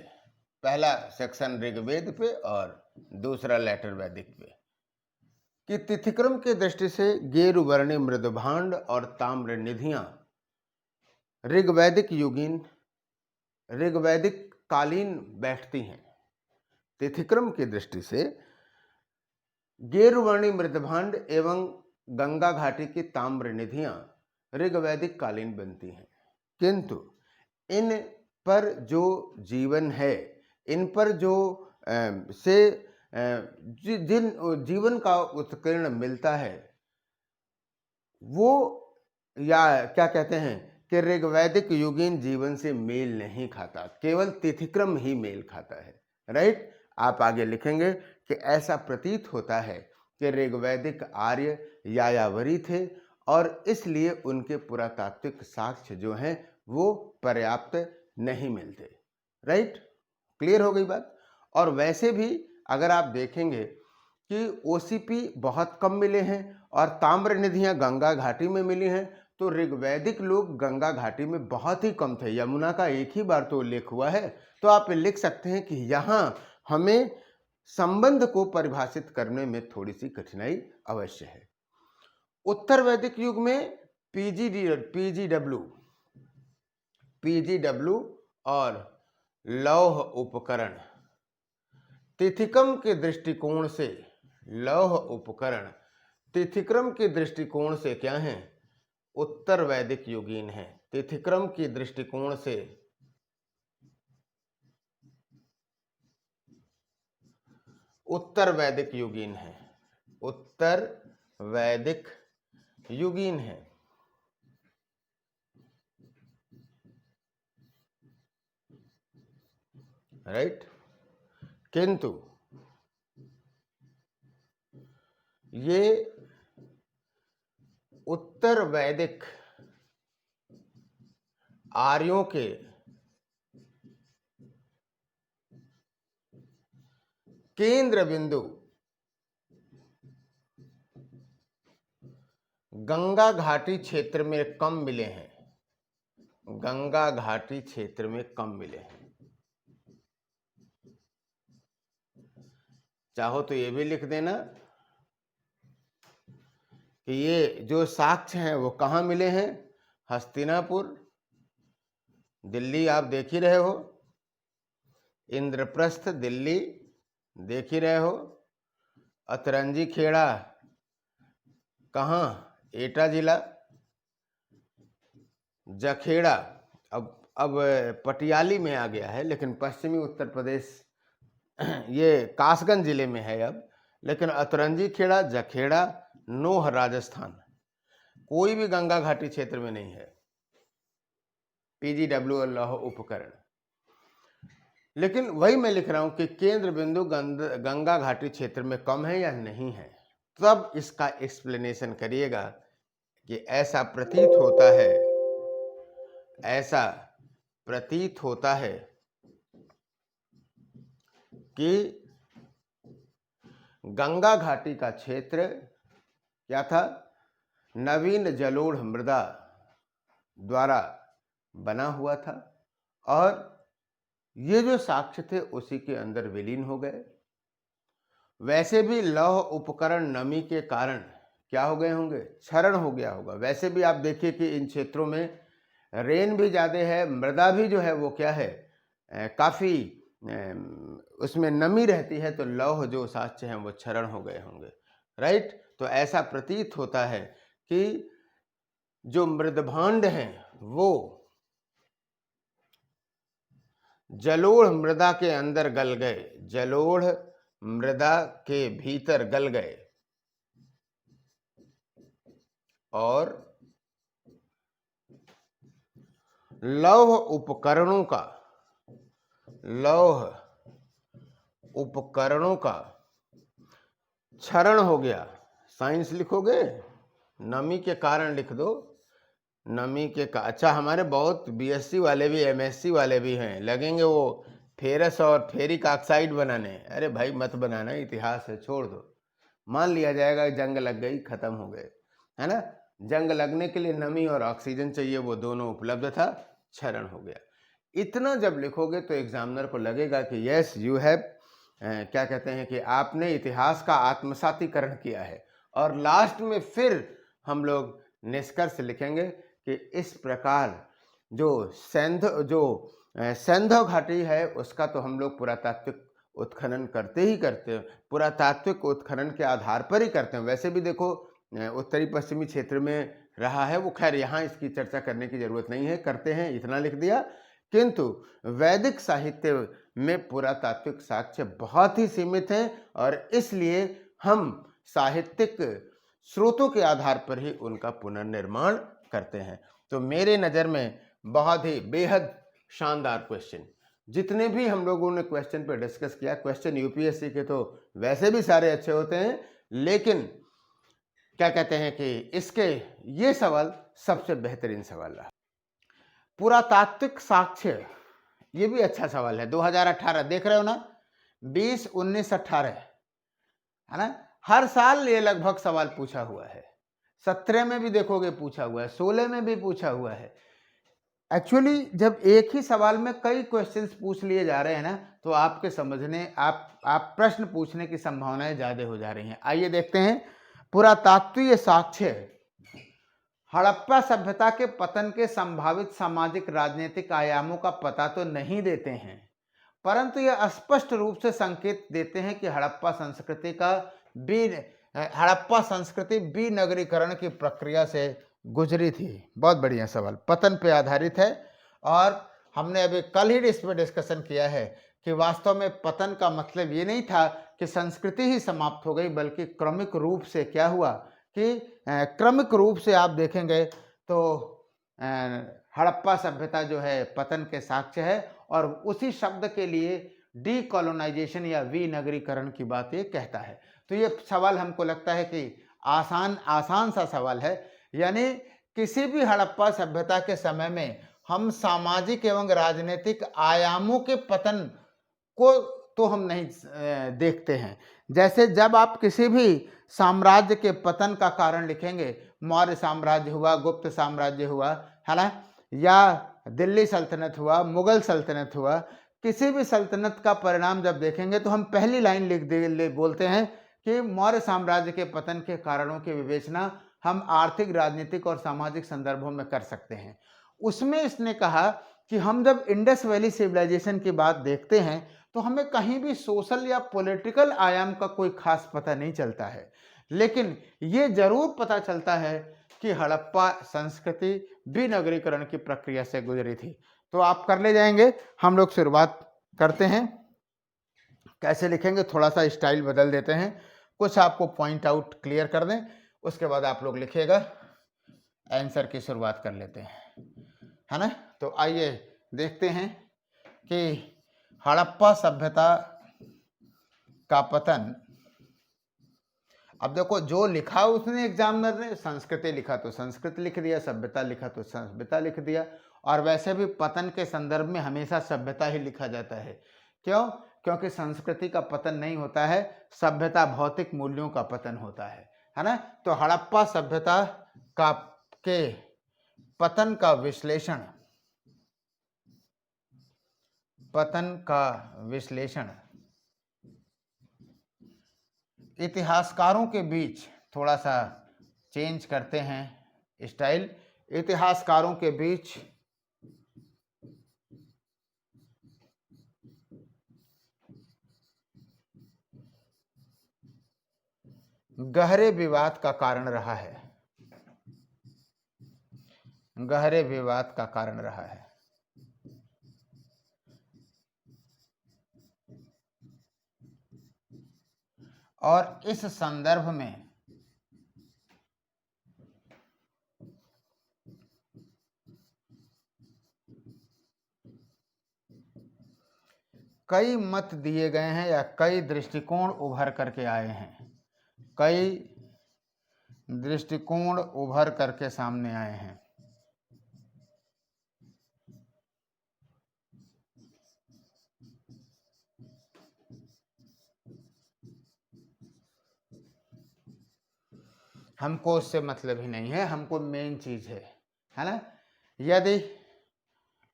पहला सेक्शन ऋग्वेद पे और दूसरा लेटर वैदिक पे, कि तिथिक्रम की दृष्टि से गेरुवर्णी मृदभांड और ताम्र निधियां ऋग्वैदिक कालीन बैठती हैं। तिथिक्रम की दृष्टि से गेरुवर्णी मृदभांड एवं गंगा घाटी की ताम्र निधियां ऋग्वैदिक कालीन बनती हैं, किंतु इन पर जो जीवन है, इन पर जो जिन जीवन का उत्कीर्ण मिलता है, वो या क्या कहते हैं कि ऋग्वैदिक युगीन जीवन से मेल नहीं खाता, केवल तिथिक्रम ही मेल खाता है। राइट, आप आगे लिखेंगे कि ऐसा प्रतीत होता है कि ऋग्वैदिक आर्य यायावरी थे और इसलिए उनके पुरातात्विक साक्ष्य जो हैं वो पर्याप्त नहीं मिलते। राइट, क्लियर हो गई बात। और वैसे भी अगर आप देखेंगे कि ओसीपी बहुत कम मिले हैं और ताम्र निधियां गंगा घाटी में मिली हैं, तो ऋग्वैदिक लोग गंगा घाटी में बहुत ही कम थे। यमुना का एक ही बार तो उल्लेख हुआ है। तो आप लिख सकते हैं कि यहाँ हमें संबंध को परिभाषित करने में थोड़ी सी कठिनाई अवश्य है। उत्तर वैदिक युग में पीजीडब्ल्यू और लौह उपकरण तिथिक्रम के दृष्टिकोण से क्या हैं? उत्तर वैदिक युगीन है। तिथिक्रम की दृष्टिकोण से उत्तर वैदिक युगीन है। उत्तर वैदिक युगीन है। राइट, किंतु ये उत्तर वैदिक आर्यों के केंद्र बिंदु गंगा घाटी क्षेत्र में कम मिले हैं। चाहो तो ये भी लिख देना कि ये जो साक्ष्य हैं वो कहाँ मिले हैं। हस्तिनापुर, दिल्ली आप देख ही रहे हो, इंद्रप्रस्थ दिल्ली देख ही रहे हो, अतरंजी खेड़ा कहाँ, एटा जिला, जखेड़ा अब पटियाली में आ गया है, लेकिन पश्चिमी उत्तर प्रदेश ये कासगंज जिले में है अब, लेकिन अतरंजी खेड़ा, जखेड़ा, नोह राजस्थान, कोई भी गंगा घाटी क्षेत्र में नहीं है PGW लौह उपकरण। लेकिन वही मैं लिख रहा हूं कि केंद्र बिंदु गंगा घाटी क्षेत्र में कम है या नहीं है, तब इसका एक्सप्लेनेशन करिएगा कि ऐसा प्रतीत होता है कि गंगा घाटी का क्षेत्र क्या था, नवीन जलोढ़ मृदा द्वारा बना हुआ था और ये जो साक्ष्य थे उसी के अंदर विलीन हो गए। वैसे भी लौह उपकरण नमी के कारण क्या हो गए होंगे, क्षरण हो गया होगा। वैसे भी आप देखिए कि इन क्षेत्रों में रेन भी ज़्यादा है, मृदा भी जो है वो क्या है, काफ़ी उसमें नमी रहती है, तो लौह जो साक्ष्य हैं वो क्षरण हो गए होंगे, राइट। तो ऐसा प्रतीत होता है कि जो मृदभांड हैं वो जलोढ़ मृदा के अंदर गल गए, जलोढ़ मृदा के भीतर गल गए और लौह उपकरणों का क्षरण हो गया। साइंस लिखोगे, नमी के कारण लिख दो, नमी के अच्छा हमारे बहुत BSc वाले भी MSc वाले भी हैं, लगेंगे वो फेरस और फेरिक ऑक्साइड बनाने। अरे भाई मत बनाना, इतिहास है, छोड़ दो। मान लिया जाएगा जंग लग गई, खत्म हो गए, है ना। जंग लगने के लिए नमी और ऑक्सीजन चाहिए, वो दोनों उपलब्ध था, क्षरण हो गया। इतना जब लिखोगे तो एग्जामिनर को लगेगा कि यस यू हैव क्या कहते हैं कि आपने इतिहास का आत्मसातीकरण किया है। और लास्ट में फिर हम लोग निष्कर्ष लिखेंगे कि इस प्रकार जो सैंधव घाटी है उसका तो हम लोग पुरातात्विक उत्खनन करते ही करते हैं, पुरातात्विक उत्खनन के आधार पर ही करते हैं। वैसे भी देखो उत्तरी पश्चिमी क्षेत्र में रहा है वो, खैर यहाँ इसकी चर्चा करने की जरूरत नहीं है, करते हैं, इतना लिख दिया। किंतु वैदिक साहित्य में पुरातात्विक साक्ष्य बहुत ही सीमित हैं और इसलिए हम साहित्यिक स्रोतों के आधार पर ही उनका पुनर्निर्माण करते हैं। तो मेरे नज़र में बहुत ही बेहद शानदार क्वेश्चन, जितने भी हम लोगों ने क्वेश्चन पे डिस्कस किया, क्वेश्चन UPSC के तो वैसे भी सारे अच्छे होते हैं, लेकिन क्या कहते हैं कि इसके ये सवाल सबसे बेहतरीन सवाल रहा। पुरातात्विक साक्ष्य, ये भी अच्छा सवाल है। 2018 देख रहे हो ना, 20, 19, 18 है ना, हर साल ये लगभग सवाल पूछा हुआ है। 17 में भी देखोगे पूछा हुआ है, 16 में भी पूछा हुआ है। एक्चुअली जब एक ही सवाल में कई क्वेश्चंस पूछ लिए जा रहे हैं ना, तो आपके समझने आप प्रश्न पूछने की संभावनाएं ज्यादा हो जा रही हैं। आइए देखते हैं। पुरातात्वीय साक्ष्य हड़प्पा सभ्यता के पतन के संभावित सामाजिक राजनीतिक आयामों का पता तो नहीं देते हैं, परंतु यह स्पष्ट रूप से संकेत देते हैं कि हड़प्पा संस्कृति विनगरीकरण की प्रक्रिया से गुजरी थी। बहुत बढ़िया सवाल, पतन पे आधारित है। और हमने अभी कल ही इस पर डिस्कशन किया है कि वास्तव में पतन का मतलब ये नहीं था कि संस्कृति ही समाप्त हो गई, बल्कि क्रमिक रूप से क्या हुआ कि क्रमिक रूप से आप देखेंगे तो हड़प्पा सभ्यता जो है पतन के साक्ष्य है। और उसी शब्द के लिए डीकोलोनाइजेशन या विनगरीकरण की बात ये कहता है। तो ये सवाल हमको लगता है कि आसान सा सवाल है। यानी किसी भी हड़प्पा सभ्यता के समय में हम सामाजिक एवं राजनीतिक आयामों के पतन को तो हम नहीं देखते हैं। जैसे जब आप किसी भी साम्राज्य के पतन का कारण लिखेंगे, मौर्य साम्राज्य हुआ, गुप्त साम्राज्य हुआ, है ना, या दिल्ली सल्तनत हुआ, मुगल सल्तनत हुआ, किसी भी सल्तनत का परिणाम जब देखेंगे तो हम पहली लाइन बोलते हैं कि मौर्य साम्राज्य के पतन के कारणों की विवेचना हम आर्थिक, राजनीतिक और सामाजिक संदर्भों में कर सकते हैं। उसमें इसने कहा कि हम जब इंडस वैली सिविलाइजेशन की बात देखते हैं तो हमें कहीं भी सोशल या पॉलिटिकल आयाम का कोई खास पता नहीं चलता है, लेकिन ये जरूर पता चलता है कि हड़प्पा संस्कृति विनगरीकरण की प्रक्रिया से गुजरी थी। तो आप कर ले जाएंगे, हम लोग शुरुआत करते हैं। कैसे लिखेंगे, थोड़ा सा स्टाइल बदल देते हैं, कुछ आपको पॉइंट आउट क्लियर कर दें, उसके बाद आप लोग लिखिएगा। आंसर की शुरुआत कर लेते हैं, है ना। तो आइए देखते हैं कि हड़प्पा सभ्यता का पतन। अब देखो, जो लिखा उसने एग्जामिनर ने, संस्कृति लिखा तो संस्कृत लिख दिया, सभ्यता लिखा तो सभ्यता लिख दिया। और वैसे भी पतन के संदर्भ में हमेशा सभ्यता ही लिखा जाता है। क्यों? क्योंकि संस्कृति का पतन नहीं होता है, सभ्यता भौतिक मूल्यों का पतन होता है ना। तो हड़प्पा सभ्यता का के पतन का विश्लेषण इतिहासकारों के बीच, थोड़ा सा चेंज करते हैं स्टाइल, इतिहासकारों के बीच गहरे विवाद का कारण रहा है, गहरे विवाद का कारण रहा है। और इस संदर्भ में कई मत दिए गए हैं या कई दृष्टिकोण उभर करके आए हैं, कई दृष्टिकोण उभर करके सामने आए हैं। हमको उससे मतलब ही नहीं है, हमको मेन चीज है ना। यदि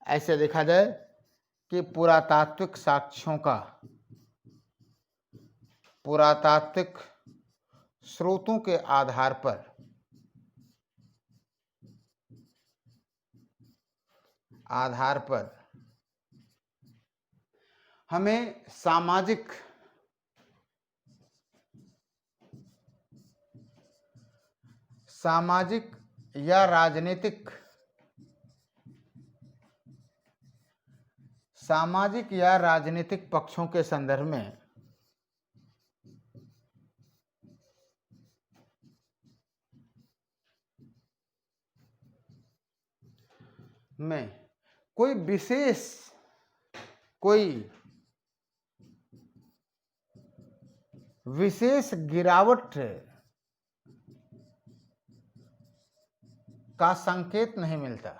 ऐसे देखा जाए कि पुरातात्विक साक्ष्यों का, पुरातात्विक स्रोतों के आधार पर हमें सामाजिक या राजनीतिक, सामाजिक या राजनीतिक पक्षों के संदर्भ में कोई विशेष गिरावट का संकेत नहीं मिलता।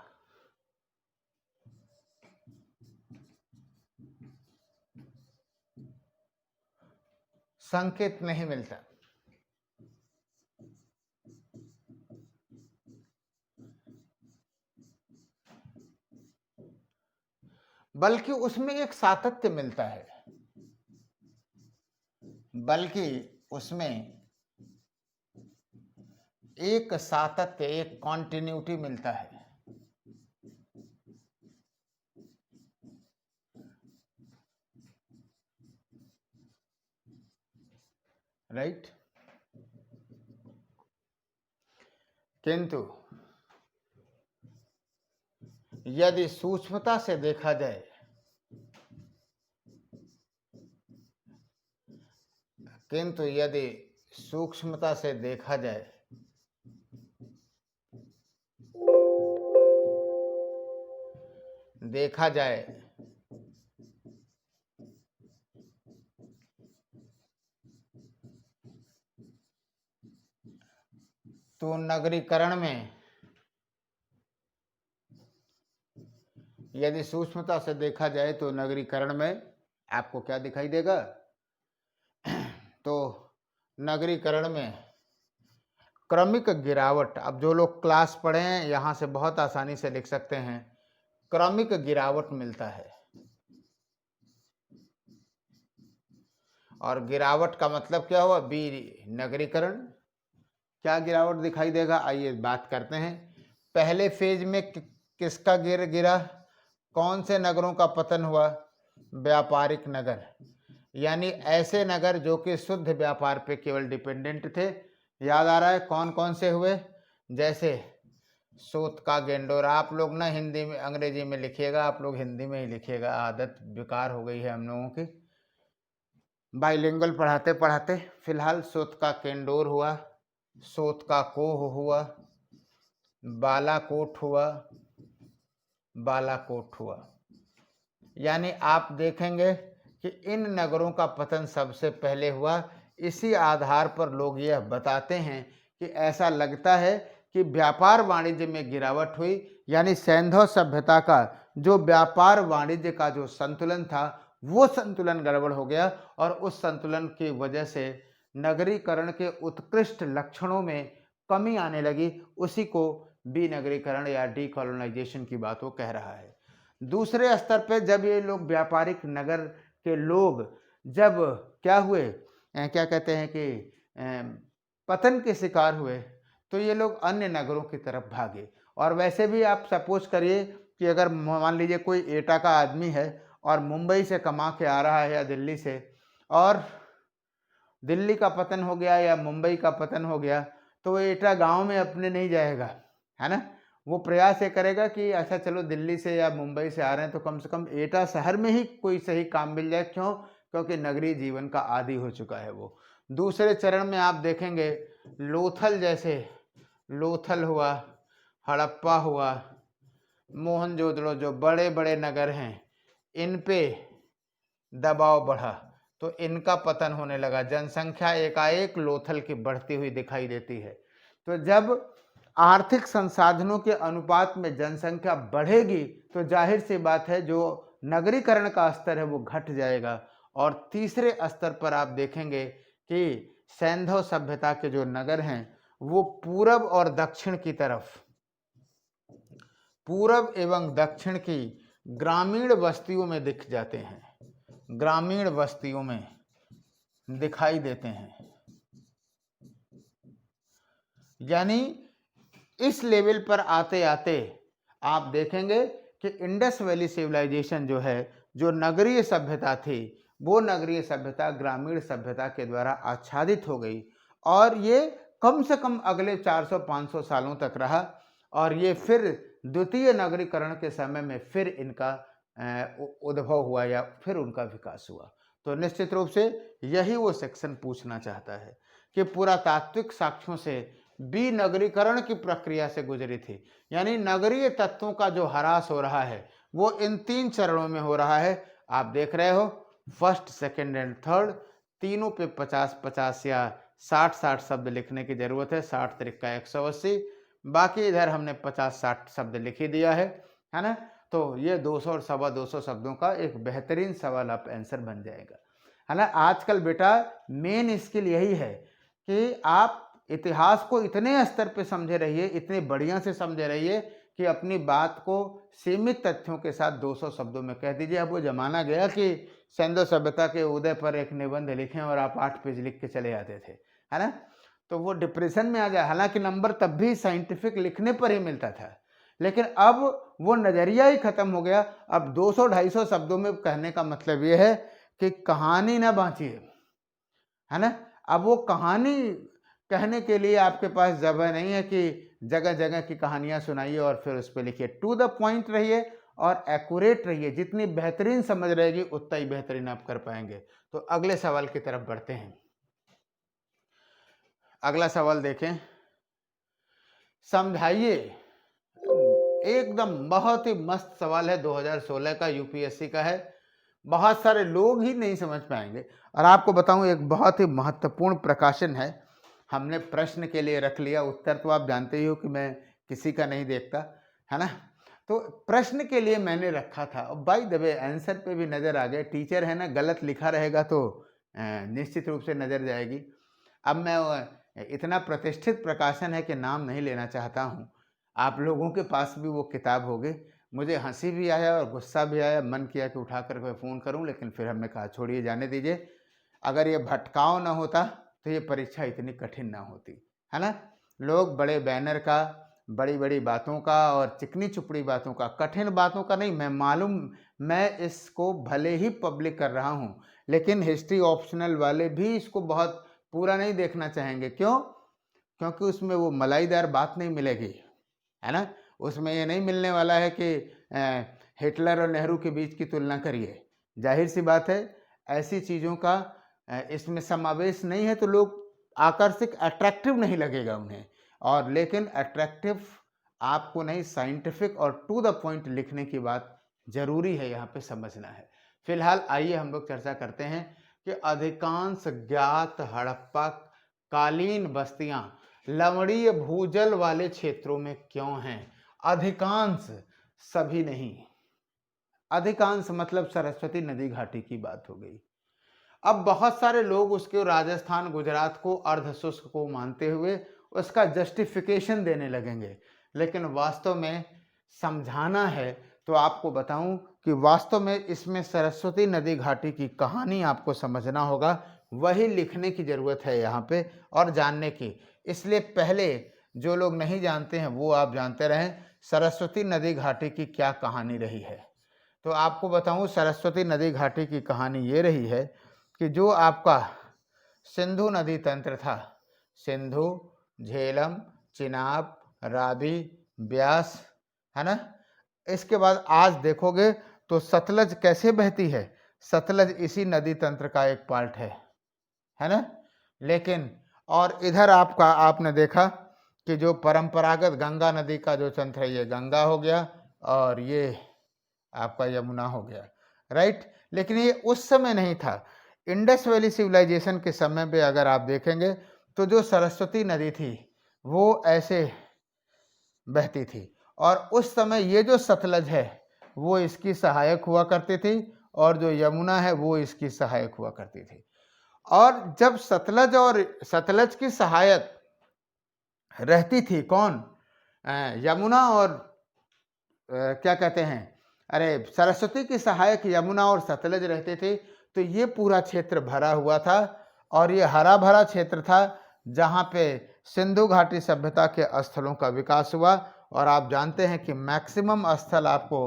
संकेत नहीं मिलता, बल्कि उसमें एक सातत्य मिलता है, बल्कि उसमें एक सातत्य, एक कॉन्टिन्यूटी मिलता है। राइट। किंतु यदि सूक्ष्मता से देखा जाए, किंतु यदि सूक्ष्मता से देखा जाए तो नगरीकरण में, यदि सूक्ष्मता से देखा जाए तो नगरीकरण में आपको क्या दिखाई देगा? तो नगरीकरण में क्रमिक गिरावट। अब जो लोग क्लास पढ़े हैं यहां से बहुत आसानी से लिख सकते हैं, क्रमिक गिरावट मिलता है। और गिरावट का मतलब क्या हुआ? बी नगरीकरण। क्या गिरावट दिखाई देगा? आइए बात करते हैं। पहले फेज में किसका गिरा? कौन से नगरों का पतन हुआ? व्यापारिक नगर, यानी ऐसे नगर जो कि शुद्ध व्यापार पे केवल डिपेंडेंट थे। याद आ रहा है कौन कौन से हुए? जैसे सूत का गेंडोर। आप लोग ना हिंदी में अंग्रेजी में लिखिएगा, आप लोग हिंदी में ही लिखिएगा, आदत बेकार हो गई है हम लोगों की बाइलिंगुअल पढ़ाते पढ़ाते। फिलहाल सूत का केंडोर हुआ, सूत का कोह हुआ, बालाकोट हुआ, बालाकोट हुआ। यानी आप देखेंगे कि इन नगरों का पतन सबसे पहले हुआ। इसी आधार पर लोग यह बताते हैं कि ऐसा लगता है कि व्यापार वाणिज्य में गिरावट हुई, यानी सैंधव सभ्यता का जो व्यापार वाणिज्य का जो संतुलन था वो संतुलन गड़बड़ हो गया और उस संतुलन की वजह से नगरीकरण के उत्कृष्ट लक्षणों में कमी आने लगी। उसी को विनगरीकरण या डीकोलोनाइजेशन की बात वो कह रहा है। दूसरे स्तर पे जब ये लोग व्यापारिक नगर के लोग जब क्या हुए, क्या कहते हैं कि पतन के शिकार हुए, तो ये लोग अन्य नगरों की तरफ भागे। और वैसे भी आप सपोज करिए कि अगर मान लीजिए कोई एटा का आदमी है और मुंबई से कमा के आ रहा है या दिल्ली से, और दिल्ली का पतन हो गया या मुंबई का पतन हो गया, तो वो एटा गांव में अपने नहीं जाएगा, है ना। वो प्रयास ये करेगा कि अच्छा चलो दिल्ली से या मुंबई से आ रहे हैं तो कम से कम एटा शहर में ही कोई सही काम मिल जाए। क्यों? क्योंकि नगरीय जीवन का आदी हो चुका है वो। दूसरे चरण में आप देखेंगे लोथल, जैसे लोथल हुआ, हड़प्पा हुआ, मोहनजोदड़ो, जो बड़े बड़े नगर हैं, इन पे दबाव बढ़ा तो इनका पतन होने लगा। जनसंख्या एकाएक लोथल की बढ़ती हुई दिखाई देती है। तो जब आर्थिक संसाधनों के अनुपात में जनसंख्या बढ़ेगी तो जाहिर सी बात है जो नगरीकरण का स्तर है वो घट जाएगा। और तीसरे स्तर पर आप देखेंगे कि सैंधव सभ्यता के जो नगर हैं वो पूरब और दक्षिण की तरफ, पूरब एवं दक्षिण की ग्रामीण बस्तियों में दिख जाते हैं, ग्रामीण बस्तियों में दिखाई देते हैं। यानी इस लेवल पर आते आते आप देखेंगे कि इंडस वैली सिविलाइजेशन जो है, जो नगरीय सभ्यता थी, वो नगरीय सभ्यता ग्रामीण सभ्यता के द्वारा आच्छादित हो गई। और ये कम से कम अगले 400-500 सालों तक रहा। और ये फिर द्वितीय नगरीकरण के समय में फिर इनका उद्भव हुआ या फिर उनका विकास हुआ। तो निश्चित रूप से यही वो सेक्शन पूछना चाहता है कि पुरातात्विक साक्ष्यों से विनगरीकरण की प्रक्रिया से गुजरी थी। यानी नगरीय तत्वों का जो ह्रास हो रहा है वो इन 3 चरणों में हो रहा है। आप देख रहे हो फर्स्ट, सेकंड एंड थर्ड, तीनों पे 50-50 या 60-60 शब्द लिखने की जरूरत है। 60 त्रिका 180, बाकी इधर हमने 50-60 शब्द लिख ही दिया है ना। तो ये 200 और 250 शब्दों का एक बेहतरीन सवाल आप आंसर बन जाएगा, है ना। आजकल बेटा मेन स्किल यही है कि आप इतिहास को इतने स्तर पे समझे रहिए, इतने बढ़िया से समझे रहिए कि अपनी बात को सीमित तथ्यों के साथ 200 शब्दों में कह दीजिए। अब वो जमाना गया कि सैंधव सभ्यता के उदय पर एक निबंध लिखें और आप 8 पेज लिख के चले आते थे, है ना। तो वो डिप्रेशन में आ जाए। हालांकि नंबर तब भी साइंटिफिक लिखने पर ही मिलता था, लेकिन अब वो नजरिया ही खत्म हो गया। अब 200-250 शब्दों में कहने का मतलब ये है कि कहानी ना बांचिए, है ना। अब वो कहानी कहने के लिए आपके पास जगह नहीं है कि जगह जगह की कहानियां सुनाइए और फिर उस पर लिखिए। टू द पॉइंट रहिए और एक्यूरेट रहिए। जितनी बेहतरीन समझ रहेगी उतना ही बेहतरीन आप कर पाएंगे। तो अगले सवाल की तरफ बढ़ते हैं। अगला सवाल देखें, समझाइए। एकदम बहुत ही मस्त सवाल है, 2016 का, यूपीएससी का है। बहुत सारे लोग ही नहीं समझ पाएंगे। और आपको बताऊं एक बहुत ही महत्वपूर्ण प्रकाशन है, हमने प्रश्न के लिए रख लिया। उत्तर तो आप जानते ही हो कि मैं किसी का नहीं देखता, है ना। तो प्रश्न के लिए मैंने रखा था। और बाय द वे आंसर पे भी नज़र आ गए। टीचर है ना, गलत लिखा रहेगा तो निश्चित रूप से नज़र जाएगी। अब मैं इतना प्रतिष्ठित प्रकाशन है कि नाम नहीं लेना चाहता हूँ। आप लोगों के पास भी वो किताब होगी। मुझे हंसी भी आया और गुस्सा भी आया। मन किया कि उठा कर फ़ोन करूं, लेकिन फिर हमने कहा छोड़िए, जाने दीजिए। अगर ये भटकाव ना होता तो ये परीक्षा इतनी कठिन ना होती, है ना। लोग बड़े बैनर का, बड़ी बड़ी बातों का और चिकनी चुपड़ी बातों का, कठिन बातों का नहीं, मैं इसको भले ही पब्लिक कर रहा हूँ, लेकिन हिस्ट्री ऑप्शनल वाले भी इसको बहुत पूरा नहीं देखना चाहेंगे। क्यों? क्योंकि उसमें वो मलाईदार बात नहीं मिलेगी, है ना। उसमें ये नहीं मिलने वाला है कि हिटलर और नेहरू के बीच की तुलना करिए। जाहिर सी बात है, ऐसी चीज़ों का इसमें समावेश नहीं है, तो लोग आकर्षक, अट्रैक्टिव नहीं लगेगा उन्हें। और लेकिन अट्रैक्टिव आपको नहीं, साइंटिफिक और टू द पॉइंट लिखने की बात जरूरी है, यहाँ पे समझना है। फिलहाल आइए हम लोग चर्चा करते हैं कि अधिकांश ज्ञात हड़प्पा कालीन बस्तियां लवणीय भूजल वाले क्षेत्रों में क्यों हैं। अधिकांश, सभी नहीं। अधिकांश मतलब सरस्वती नदी घाटी की बात हो गई। अब बहुत सारे लोग उसके राजस्थान, गुजरात को अर्ध शुष्क को मानते हुए उसका जस्टिफिकेशन देने लगेंगे, लेकिन वास्तव में समझाना है तो आपको बताऊं कि वास्तव में इसमें सरस्वती नदी घाटी की कहानी आपको समझना होगा, वही लिखने की जरूरत है यहाँ पे और जानने की। इसलिए पहले जो लोग नहीं जानते हैं वो आप जानते रहें, सरस्वती नदी घाटी की क्या कहानी रही है। तो आपको बताऊं, सरस्वती नदी घाटी की कहानी ये रही है कि जो आपका सिंधु नदी तंत्र था, सिंधु, झेलम, चिनाब, रावी, ब्यास, है ना। इसके बाद आज देखोगे तो सतलज कैसे बहती है। सतलज इसी नदी तंत्र का एक पार्ट है ना। लेकिन और इधर आपने देखा कि जो परंपरागत गंगा नदी का जो तंत्र है, ये गंगा हो गया और ये आपका यमुना हो गया, राइट। लेकिन ये उस समय नहीं था। इंडस वैली सिविलाइजेशन के समय पे अगर आप देखेंगे तो जो सरस्वती नदी थी वो ऐसे बहती थी, और उस समय ये जो सतलज है वो इसकी सहायक हुआ करती थी और जो यमुना है वो इसकी सहायक हुआ करती थी। और जब सतलज की सहायक रहती थी कौन, यमुना और क्या कहते हैं, अरे सरस्वती की सहायक यमुना और सतलज रहते थे, तो ये पूरा क्षेत्र भरा हुआ था और ये हरा भरा क्षेत्र था जहाँ पे सिंधु घाटी सभ्यता के स्थलों का विकास हुआ। और आप जानते हैं कि मैक्सिमम स्थल आपको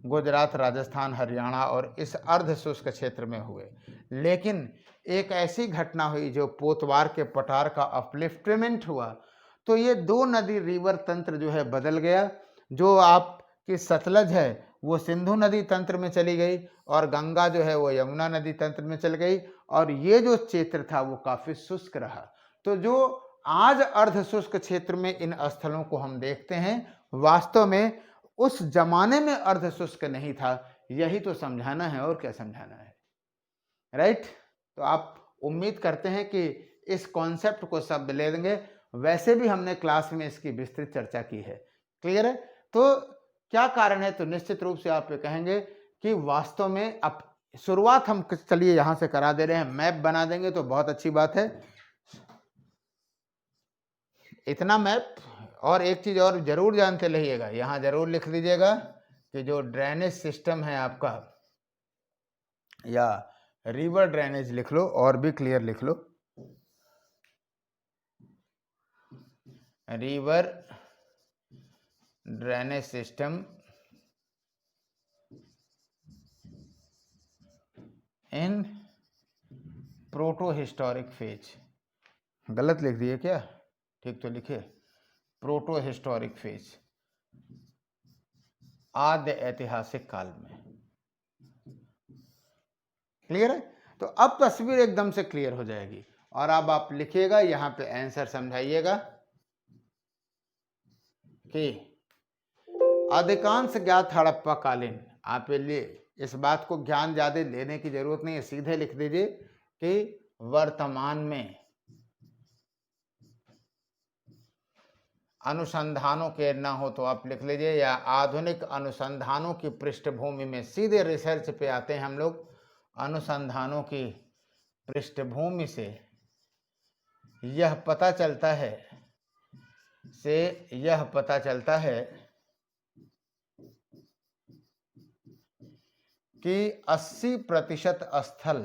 गुजरात, राजस्थान, हरियाणा और इस अर्ध शुष्क क्षेत्र में हुए। लेकिन एक ऐसी घटना हुई जो पोतवार के पठार का अपलिफ्टमेंट हुआ, तो ये दो नदी रिवर तंत्र जो है बदल गया। जो आपकी सतलज है वो सिंधु नदी तंत्र में चली गई और गंगा जो है वो यमुना नदी तंत्र में चल गई, और ये जो क्षेत्र था वो काफी शुष्क रहा। तो जो आज अर्ध शुष्क क्षेत्र में इन स्थलों को हम देखते हैं, वास्तव में उस जमाने में अर्ध शुष्क नहीं था। यही तो समझाना है, और क्या समझाना है, राइट। तो आप उम्मीद करते हैं कि इस कॉन्सेप्ट को सब ले लेंगे। वैसे भी हमने क्लास में इसकी विस्तृत चर्चा की है, क्लियर है। तो क्या कारण है, तो निश्चित रूप से आप ये कहेंगे कि वास्तव में अब शुरुआत हम चलिए यहां से करा दे रहे हैं। मैप बना देंगे तो बहुत अच्छी बात है, इतना मैप। और एक चीज और जरूर जानते रहिएगा, यहां जरूर लिख लीजिएगा कि जो ड्रेनेज सिस्टम है आपका, या रिवर ड्रेनेज लिख लो और भी क्लियर लिख लो, river drainage system in proto historic phase. गलत लिख दिए क्या, ठीक तो लिखे, प्रोटो हिस्टोरिक फेज, आद्य ऐतिहासिक काल में। क्लियर है। तो अब तस्वीर एकदम से क्लियर हो जाएगी। और अब आप लिखिएगा, यहां पे आंसर समझाइएगा कि अधिकांश ज्ञात हड़प्पा कालीन, आप लिए इस बात को ज्ञान ज्यादा लेने की जरूरत नहीं है, सीधे लिख दीजिए कि वर्तमान में अनुसंधानों के ना हो तो आप लिख लीजिए, या आधुनिक अनुसंधानों की पृष्ठभूमि में, सीधे रिसर्च पे आते हैं हम लोग, अनुसंधानों की पृष्ठभूमि से यह पता चलता है कि 80% स्थल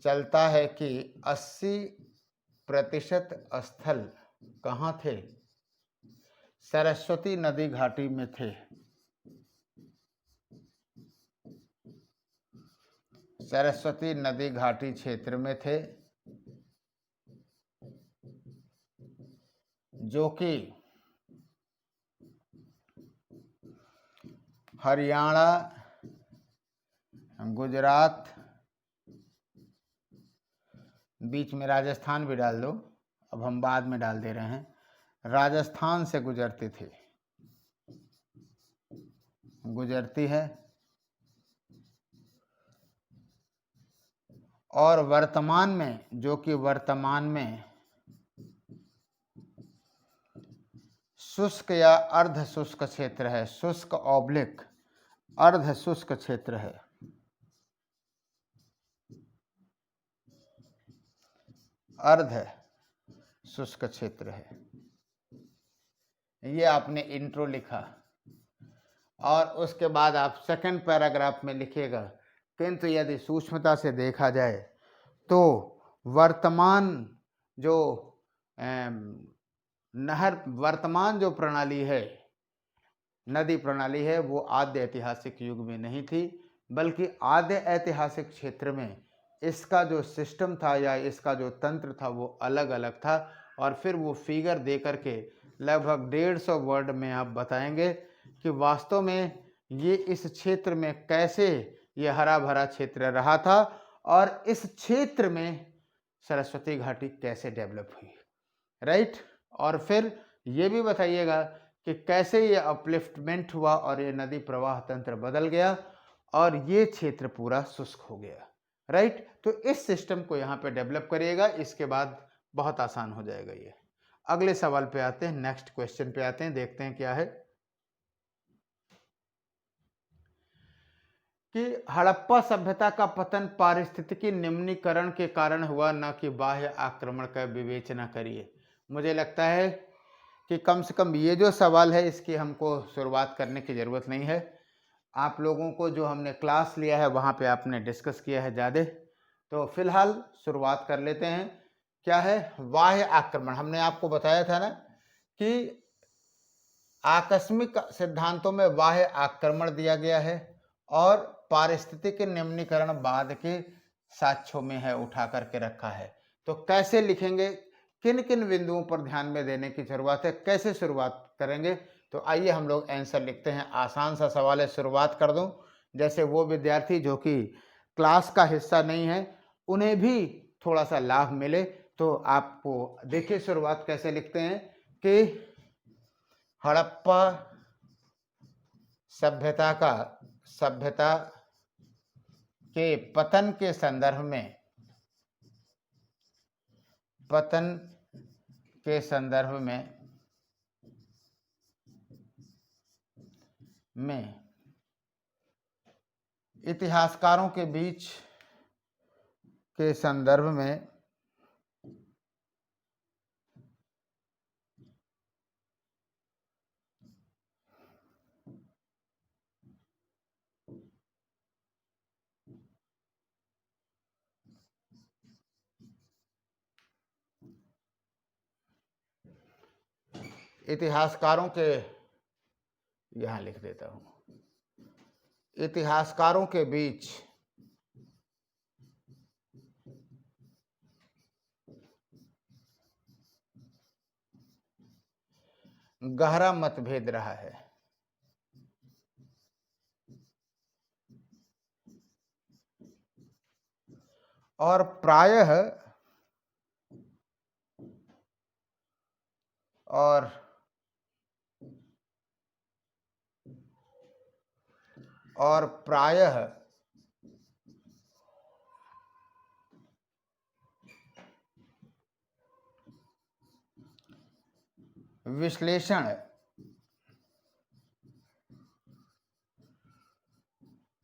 चलता है कि 80% स्थल कहाँ थे? सरस्वती नदी घाटी में थे। सरस्वती नदी घाटी क्षेत्र में थे, जो कि हरियाणा, गुजरात, बीच में राजस्थान भी डाल दो, अब हम बाद में डाल दे रहे हैं, राजस्थान से गुजरती थी, गुजरती है, और वर्तमान में, जो कि वर्तमान में शुष्क या अर्ध शुष्क क्षेत्र है, शुष्क ऑब्लिक अर्ध शुष्क क्षेत्र है। अर्ध शुष्क क्षेत्र है। ये आपने इंट्रो लिखा और उसके बाद आप सेकंड पैराग्राफ में लिखिएगा, किंतु यदि सूक्ष्मता से देखा जाए तो वर्तमान जो नहर, वर्तमान जो प्रणाली है, नदी प्रणाली है, वो आद्य ऐतिहासिक युग में नहीं थी, बल्कि आद्य ऐतिहासिक क्षेत्र में इसका जो सिस्टम था या इसका जो तंत्र था वो अलग अलग था। और फिर वो फिगर दे करके लगभग 150 वर्ड में आप बताएंगे कि वास्तव में ये इस क्षेत्र में कैसे ये हरा भरा क्षेत्र रहा था और इस क्षेत्र में सरस्वती घाटी कैसे डेवलप हुई, राइट। और फिर ये भी बताइएगा कि कैसे ये अपलिफ्टमेंट हुआ और ये नदी प्रवाह तंत्र बदल गया और ये क्षेत्र पूरा शुष्क हो गया, राइट। तो इस सिस्टम को यहाँ पे डेवलप करिएगा, इसके बाद बहुत आसान हो जाएगा ये। अगले सवाल पे आते हैं, नेक्स्ट क्वेश्चन पे आते हैं, देखते हैं क्या है कि हड़प्पा सभ्यता का पतन पारिस्थितिकी निम्नीकरण के कारण हुआ, न कि बाह्य आक्रमण का विवेचना करिए। मुझे लगता है कि कम से कम ये जो सवाल है इसकी हमको शुरुआत करने की ज़रूरत नहीं है। आप लोगों को जो हमने क्लास लिया है वहाँ पे आपने डिस्कस किया है ज़्यादा, तो फिलहाल शुरुआत कर लेते हैं। क्या है? बाह्य आक्रमण। हमने आपको बताया था ना कि आकस्मिक सिद्धांतों में बाह्य आक्रमण दिया गया है और पारिस्थितिक निम्नीकरण बाद के साक्ष्यों में है, उठा करके रखा है। तो कैसे लिखेंगे, किन किन बिंदुओं पर ध्यान में देने की जरूरत है, कैसे शुरुआत करेंगे? तो आइए हम लोग आंसर लिखते हैं। आसान सा सवाल है, शुरुआत कर दूं। जैसे वो विद्यार्थी जो कि क्लास का हिस्सा नहीं है उन्हें भी थोड़ा सा लाभ मिले, तो आपको देखिए शुरुआत कैसे लिखते हैं कि हड़प्पा सभ्यता के पतन के संदर्भ में, पतन के संदर्भ में इतिहासकारों के बीच के संदर्भ में इतिहासकारों के, यहां लिख देता हूं, इतिहासकारों के बीच गहरा मतभेद रहा है। और प्रायः विश्लेषण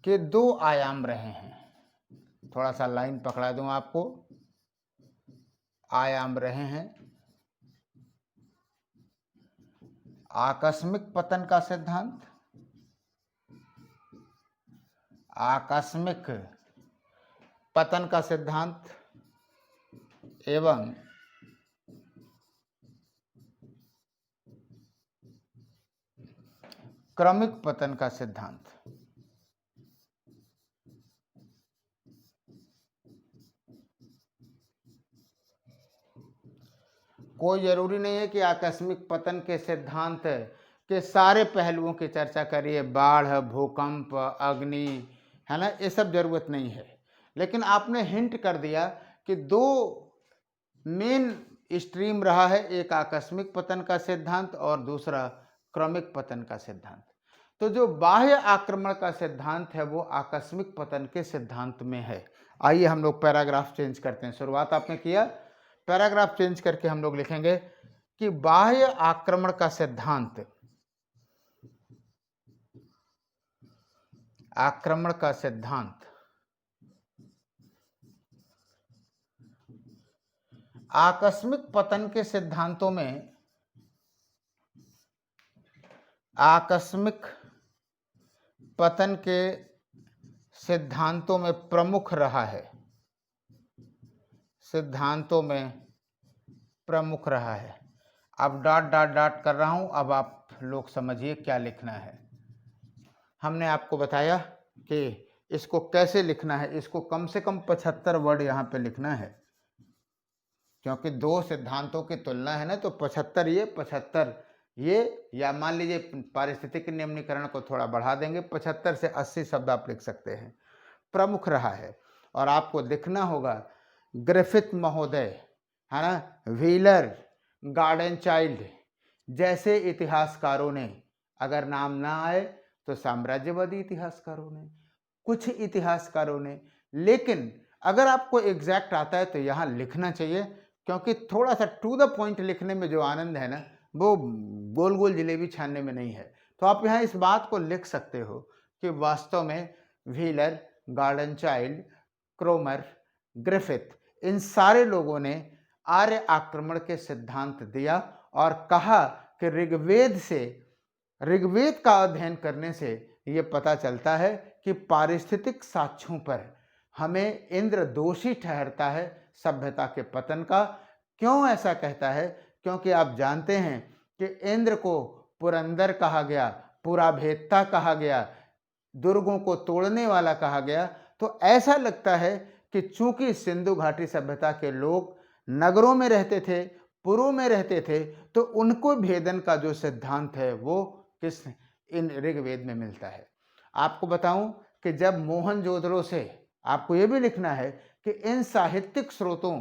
के दो आयाम रहे हैं। थोड़ा सा लाइन पकड़ा दूं आपको, आयाम रहे हैं। आकस्मिक पतन का सिद्धांत, आकस्मिक पतन का सिद्धांत एवं क्रमिक पतन का सिद्धांत। कोई जरूरी नहीं है कि आकस्मिक पतन के सिद्धांत के सारे पहलुओं की चर्चा करिए, बाढ़, भूकंप, अग्नि, है ना, ये सब जरूरत नहीं है। लेकिन आपने हिंट कर दिया कि दो मेन स्ट्रीम रहा है, एक आकस्मिक पतन का सिद्धांत और दूसरा क्रमिक पतन का सिद्धांत। तो जो बाह्य आक्रमण का सिद्धांत है वो आकस्मिक पतन के सिद्धांत में है। आइए हम लोग पैराग्राफ चेंज करते हैं। शुरुआत आपने किया, पैराग्राफ चेंज करके हम लोग लिखेंगे कि बाह्य आक्रमण का सिद्धांत, आक्रमण का सिद्धांत आकस्मिक पतन के सिद्धांतों में, आकस्मिक पतन के सिद्धांतों में प्रमुख रहा है, सिद्धांतों में प्रमुख रहा है। अब डॉट डॉट डॉट कर रहा हूं, अब आप लोग समझिए क्या लिखना है। हमने आपको बताया कि इसको कैसे लिखना है, इसको कम से कम 75 वर्ड यहाँ पे लिखना है, क्योंकि दो सिद्धांतों की तुलना है ना, तो 75 ये 75 ये, या मान लीजिए पारिस्थितिक नियमनीकरण को थोड़ा बढ़ा देंगे, 75 से 80 शब्द आप लिख सकते हैं। प्रमुख रहा है और आपको लिखना होगा ग्रिफिथ महोदय, है ना, व्हीलर, गार्डन चाइल्ड जैसे इतिहासकारों ने, अगर नाम ना आए तो साम्राज्यवादी इतिहासकारों ने, कुछ इतिहासकारों ने, लेकिन अगर आपको एग्जैक्ट आता है तो यहाँ लिखना चाहिए, क्योंकि थोड़ा सा टू द पॉइंट लिखने में जो आनंद है ना, वो गोल गोल जलेबी छानने में नहीं है। तो आप यहाँ इस बात को लिख सकते हो कि वास्तव में व्हीलर, गार्डन चाइल्ड, क्रोमर, ग्रिफिथ, इन सारे लोगों ने आर्य आक्रमण के सिद्धांत दिया और कहा कि ऋग्वेद का अध्ययन करने से ये पता चलता है कि पारिस्थितिक साक्ष्यों पर हमें इंद्र दोषी ठहरता है सभ्यता के पतन का। क्यों ऐसा कहता है? क्योंकि आप जानते हैं कि इंद्र को पुरंदर कहा गया, पुराभेत्ता कहा गया, दुर्गों को तोड़ने वाला कहा गया। तो ऐसा लगता है कि चूंकि सिंधु घाटी सभ्यता के लोग नगरों में रहते थे, पुरों में रहते थे, तो उनको भेदन का जो सिद्धांत है वो किस इन ऋग्वेद में मिलता है। आपको बताऊं कि जब मोहनजोदड़ो से, आपको ये भी लिखना है कि इन साहित्यिक स्रोतों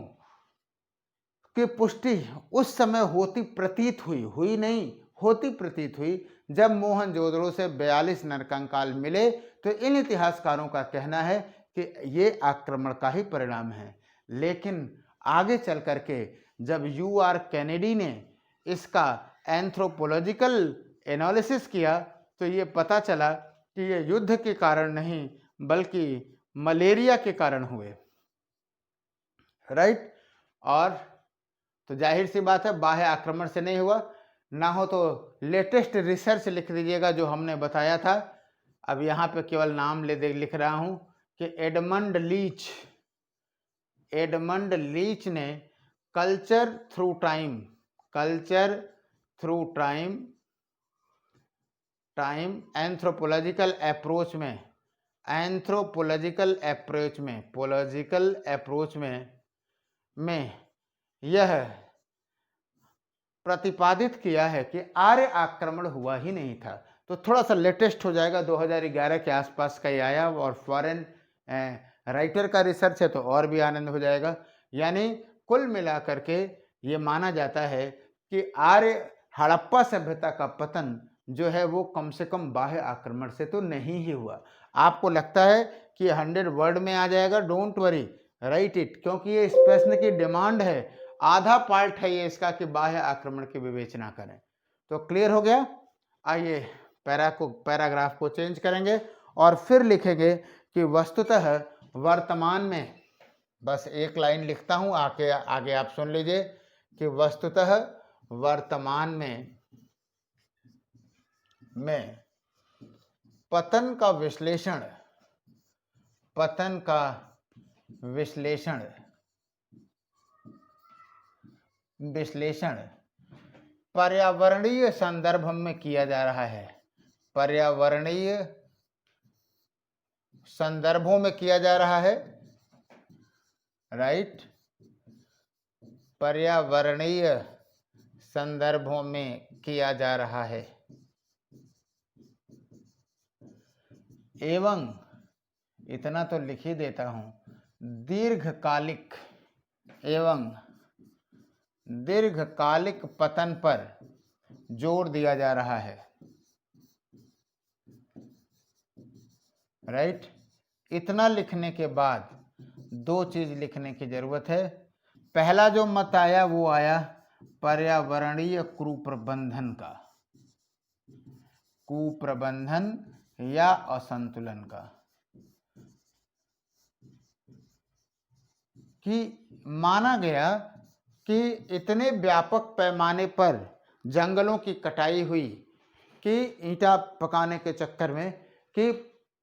की पुष्टि उस समय होती प्रतीत हुई नहीं, होती प्रतीत हुई जब मोहनजोदड़ो से 42 नरकंकाल मिले, तो इन इतिहासकारों का कहना है कि ये आक्रमण का ही परिणाम है। लेकिन आगे चल करके जब U.R. कैनेडी ने इसका एंथ्रोपोलॉजिकल एनालिसिस किया तो ये पता चला कि ये युद्ध के कारण नहीं बल्कि मलेरिया के कारण हुए, राइट। और तो जाहिर सी बात है बाह्य आक्रमण से नहीं हुआ, ना हो तो लेटेस्ट रिसर्च लिख दीजिएगा जो हमने बताया था। अब यहाँ पे केवल नाम लिख रहा हूँ कि एडमंड लीच ने culture through time anthropological approach में यह प्रतिपादित किया है कि आर्य आक्रमण हुआ ही नहीं था। तो थोड़ा सा लेटेस्ट हो जाएगा, 2011 के आसपास का ही आया, और फॉरेन राइटर का रिसर्च है तो और भी आनंद हो जाएगा। यानी कुल मिलाकर के ये माना जाता है कि आर्य हड़प्पा सभ्यता का पतन जो है वो कम से कम बाह्य आक्रमण से तो नहीं ही हुआ। आपको लगता है कि 100 वर्ड में आ जाएगा, डोंट वरी, राइट इट, क्योंकि ये इस प्रश्न की डिमांड है, आधा पार्ट है ये इसका कि बाह्य आक्रमण की विवेचना करें। तो क्लियर हो गया। आइए पैराग्राफ को चेंज करेंगे और फिर लिखेंगे कि वस्तुतः वर्तमान में, बस एक लाइन लिखता हूं, आगे आप सुन लीजिए कि वस्तुतः वर्तमान में पतन का विश्लेषण विश्लेषण पर्यावरणीय संदर्भ में किया जा रहा है, पर्यावरणीय संदर्भों में किया जा रहा है, राइट, पर्यावरणीय संदर्भों में किया जा रहा है एवं, इतना तो लिख ही देता हूं, दीर्घकालिक एवं दीर्घकालिक पतन पर जोर दिया जा रहा है, राइट। इतना लिखने के बाद दो चीज लिखने की जरूरत है। पहला जो मत आया वो आया पर्यावरणीय कुप्रबंधन का, कुप्रबंधन या असंतुलन का, कि माना गया कि इतने व्यापक पैमाने पर जंगलों की कटाई हुई कि ईंटा पकाने के चक्कर में कि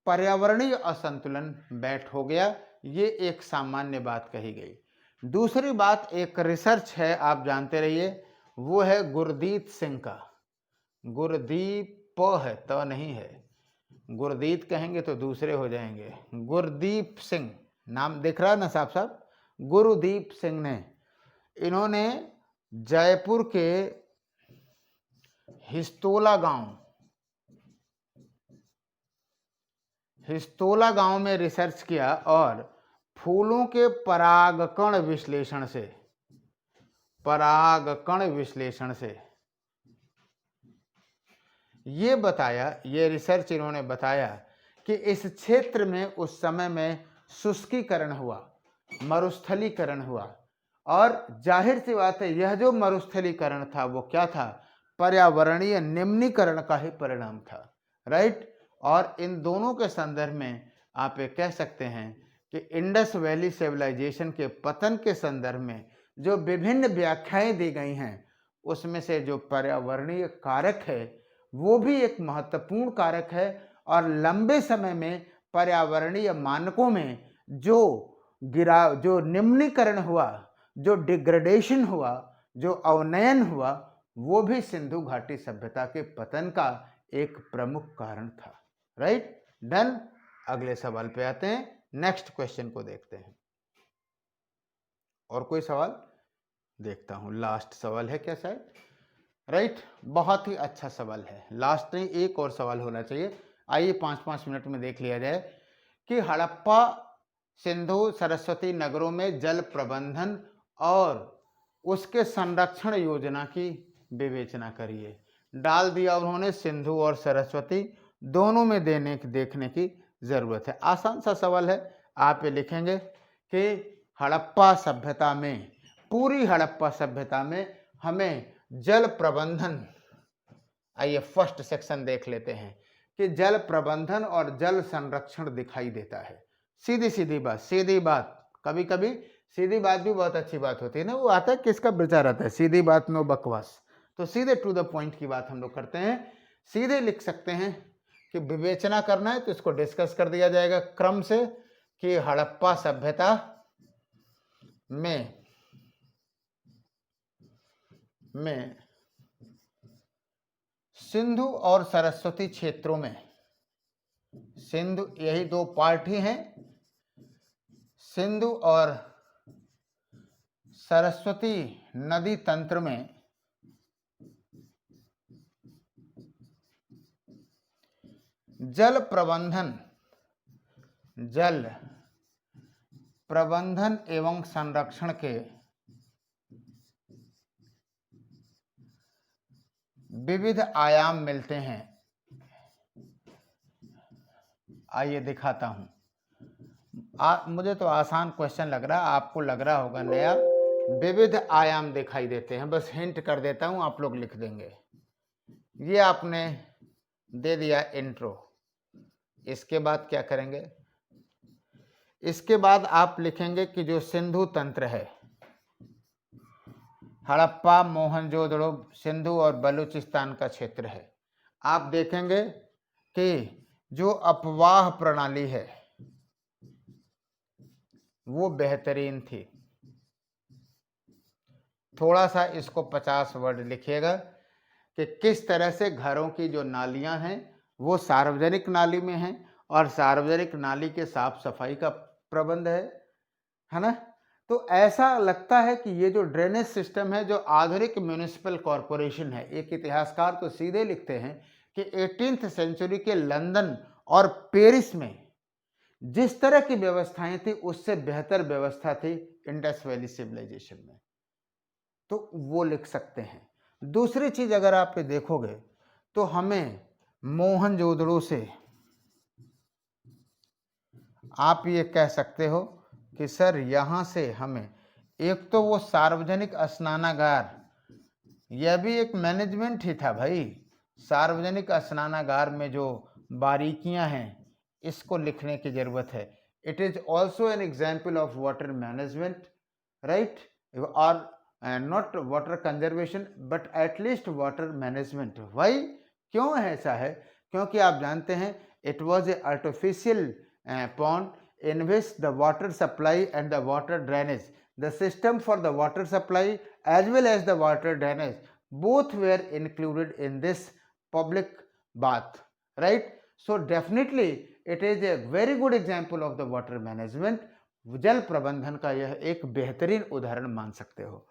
पर्यावरणीय असंतुलन बैठ हो गया। ये एक सामान्य बात कही गई। दूसरी बात एक रिसर्च है, आप जानते रहिए, वो है गुरदीप सिंह का। गुरदीप है तो नहीं है, गुरदीप कहेंगे तो दूसरे हो जाएंगे। गुरदीप सिंह नाम दिख रहा है ना साहब साहब, गुरदीप सिंह ने, इन्होंने जयपुर के हिस्तोला गांव में रिसर्च किया और फूलों के परागकण विश्लेषण से ये बताया, ये रिसर्च इन्होंने बताया कि इस क्षेत्र में उस समय में शुष्कीकरण हुआ, मरुस्थलीकरण हुआ, और जाहिर सी बात है यह जो मरुस्थलीकरण था वो क्या था, पर्यावरणीय निम्नीकरण का ही परिणाम था, राइट। और इन दोनों के संदर्भ में आप ये कह सकते हैं कि इंडस वैली सिविलाइजेशन के पतन के संदर्भ में जो विभिन्न व्याख्याएं दी गई हैं उसमें से जो पर्यावरणीय कारक है वो भी एक महत्वपूर्ण कारक है, और लंबे समय में पर्यावरणीय मानकों में जो निम्नीकरण हुआ, जो डिग्रेडेशन हुआ, जो अवनयन हुआ, वो भी सिंधु घाटी सभ्यता के पतन का एक प्रमुख कारण था, राइट। डन। अगले सवाल पे आते हैं, नेक्स्ट क्वेश्चन को देखते हैं। और कोई सवाल देखता हूं, लास्ट सवाल है क्या शायद, राइट। बहुत ही अच्छा सवाल है, लास्ट नहीं एक और सवाल होना चाहिए। आइए 5-5 मिनट में देख लिया जाए कि हड़प्पा सिंधु सरस्वती नगरों में जल प्रबंधन और उसके संरक्षण योजना की विवेचना करिए। डाल दिया उन्होंने सिंधु और सरस्वती दोनों में देखने की जरूरत है। आसान सा सवाल है, आप ये लिखेंगे कि हड़प्पा सभ्यता में, पूरी हड़प्पा सभ्यता में हमें जल प्रबंधन, आइए फर्स्ट सेक्शन देख लेते हैं कि जल प्रबंधन और जल संरक्षण दिखाई देता है। सीधी बात, कभी कभी सीधी बात भी बहुत अच्छी बात होती है ना, वो आता है किसका विचार आता है, सीधी बात नो बकवास। तो सीधे टू द पॉइंट की बात हम लोग करते हैं, सीधे लिख सकते हैं कि विवेचना करना है तो इसको डिस्कस कर दिया जाएगा क्रम से कि हड़प्पा सभ्यता में सिंधु और सरस्वती क्षेत्रों में, सिंधु, यही दो पार्ट ही हैं, सिंधु और सरस्वती नदी तंत्र में जल प्रबंधन एवं संरक्षण के विविध आयाम मिलते हैं। आइए दिखाता हूं, मुझे तो आसान क्वेश्चन लग रहा है, आपको लग रहा होगा नया। विविध आयाम दिखाई देते हैं, बस हिंट कर देता हूं, आप लोग लिख देंगे। ये आपने दे दिया इंट्रो, इसके बाद क्या करेंगे, इसके बाद आप लिखेंगे कि जो सिंधु तंत्र है, हड़प्पा, मोहनजोदड़ो, सिंधु और बलूचिस्तान का क्षेत्र है, आप देखेंगे कि जो अपवाह प्रणाली है, वो बेहतरीन थी। थोड़ा सा इसको 50 वर्ड लिखिएगा कि किस तरह से घरों की जो नालियां हैं वो सार्वजनिक नाली में हैं और सार्वजनिक नाली के साफ सफाई का प्रबंध है ना। तो ऐसा लगता है कि ये जो ड्रेनेज सिस्टम है जो आधुनिक म्यूनिसिपल कॉरपोरेशन है, एक इतिहासकार तो सीधे लिखते हैं कि 18th सेंचुरी के लंदन और पेरिस में जिस तरह की व्यवस्थाएं थी उससे बेहतर व्यवस्था थी इंडस वैली सिविलाइजेशन में, तो वो लिख सकते हैं। दूसरी चीज अगर आप ये देखोगे तो हमें मोहनजोदड़ो से आप ये कह सकते हो कि सर यहाँ से हमें, एक तो वो सार्वजनिक स्नानागार, यह भी एक मैनेजमेंट ही था भाई। सार्वजनिक स्नानागार में जो बारीकियां हैं इसको लिखने की जरूरत है। It is also an example of water management, right, और not water conservation but at least water management. Why, क्यों ऐसा है? क्योंकि आप जानते हैं it was a artificial pond in which the water supply and the water drainage, the system for the water supply as well as the water drainage, both were included in this public bath, right? So definitely it is a very good example of the water management. जल प्रबंधन का यह एक बेहतरीन उदाहरण मान सकते हो,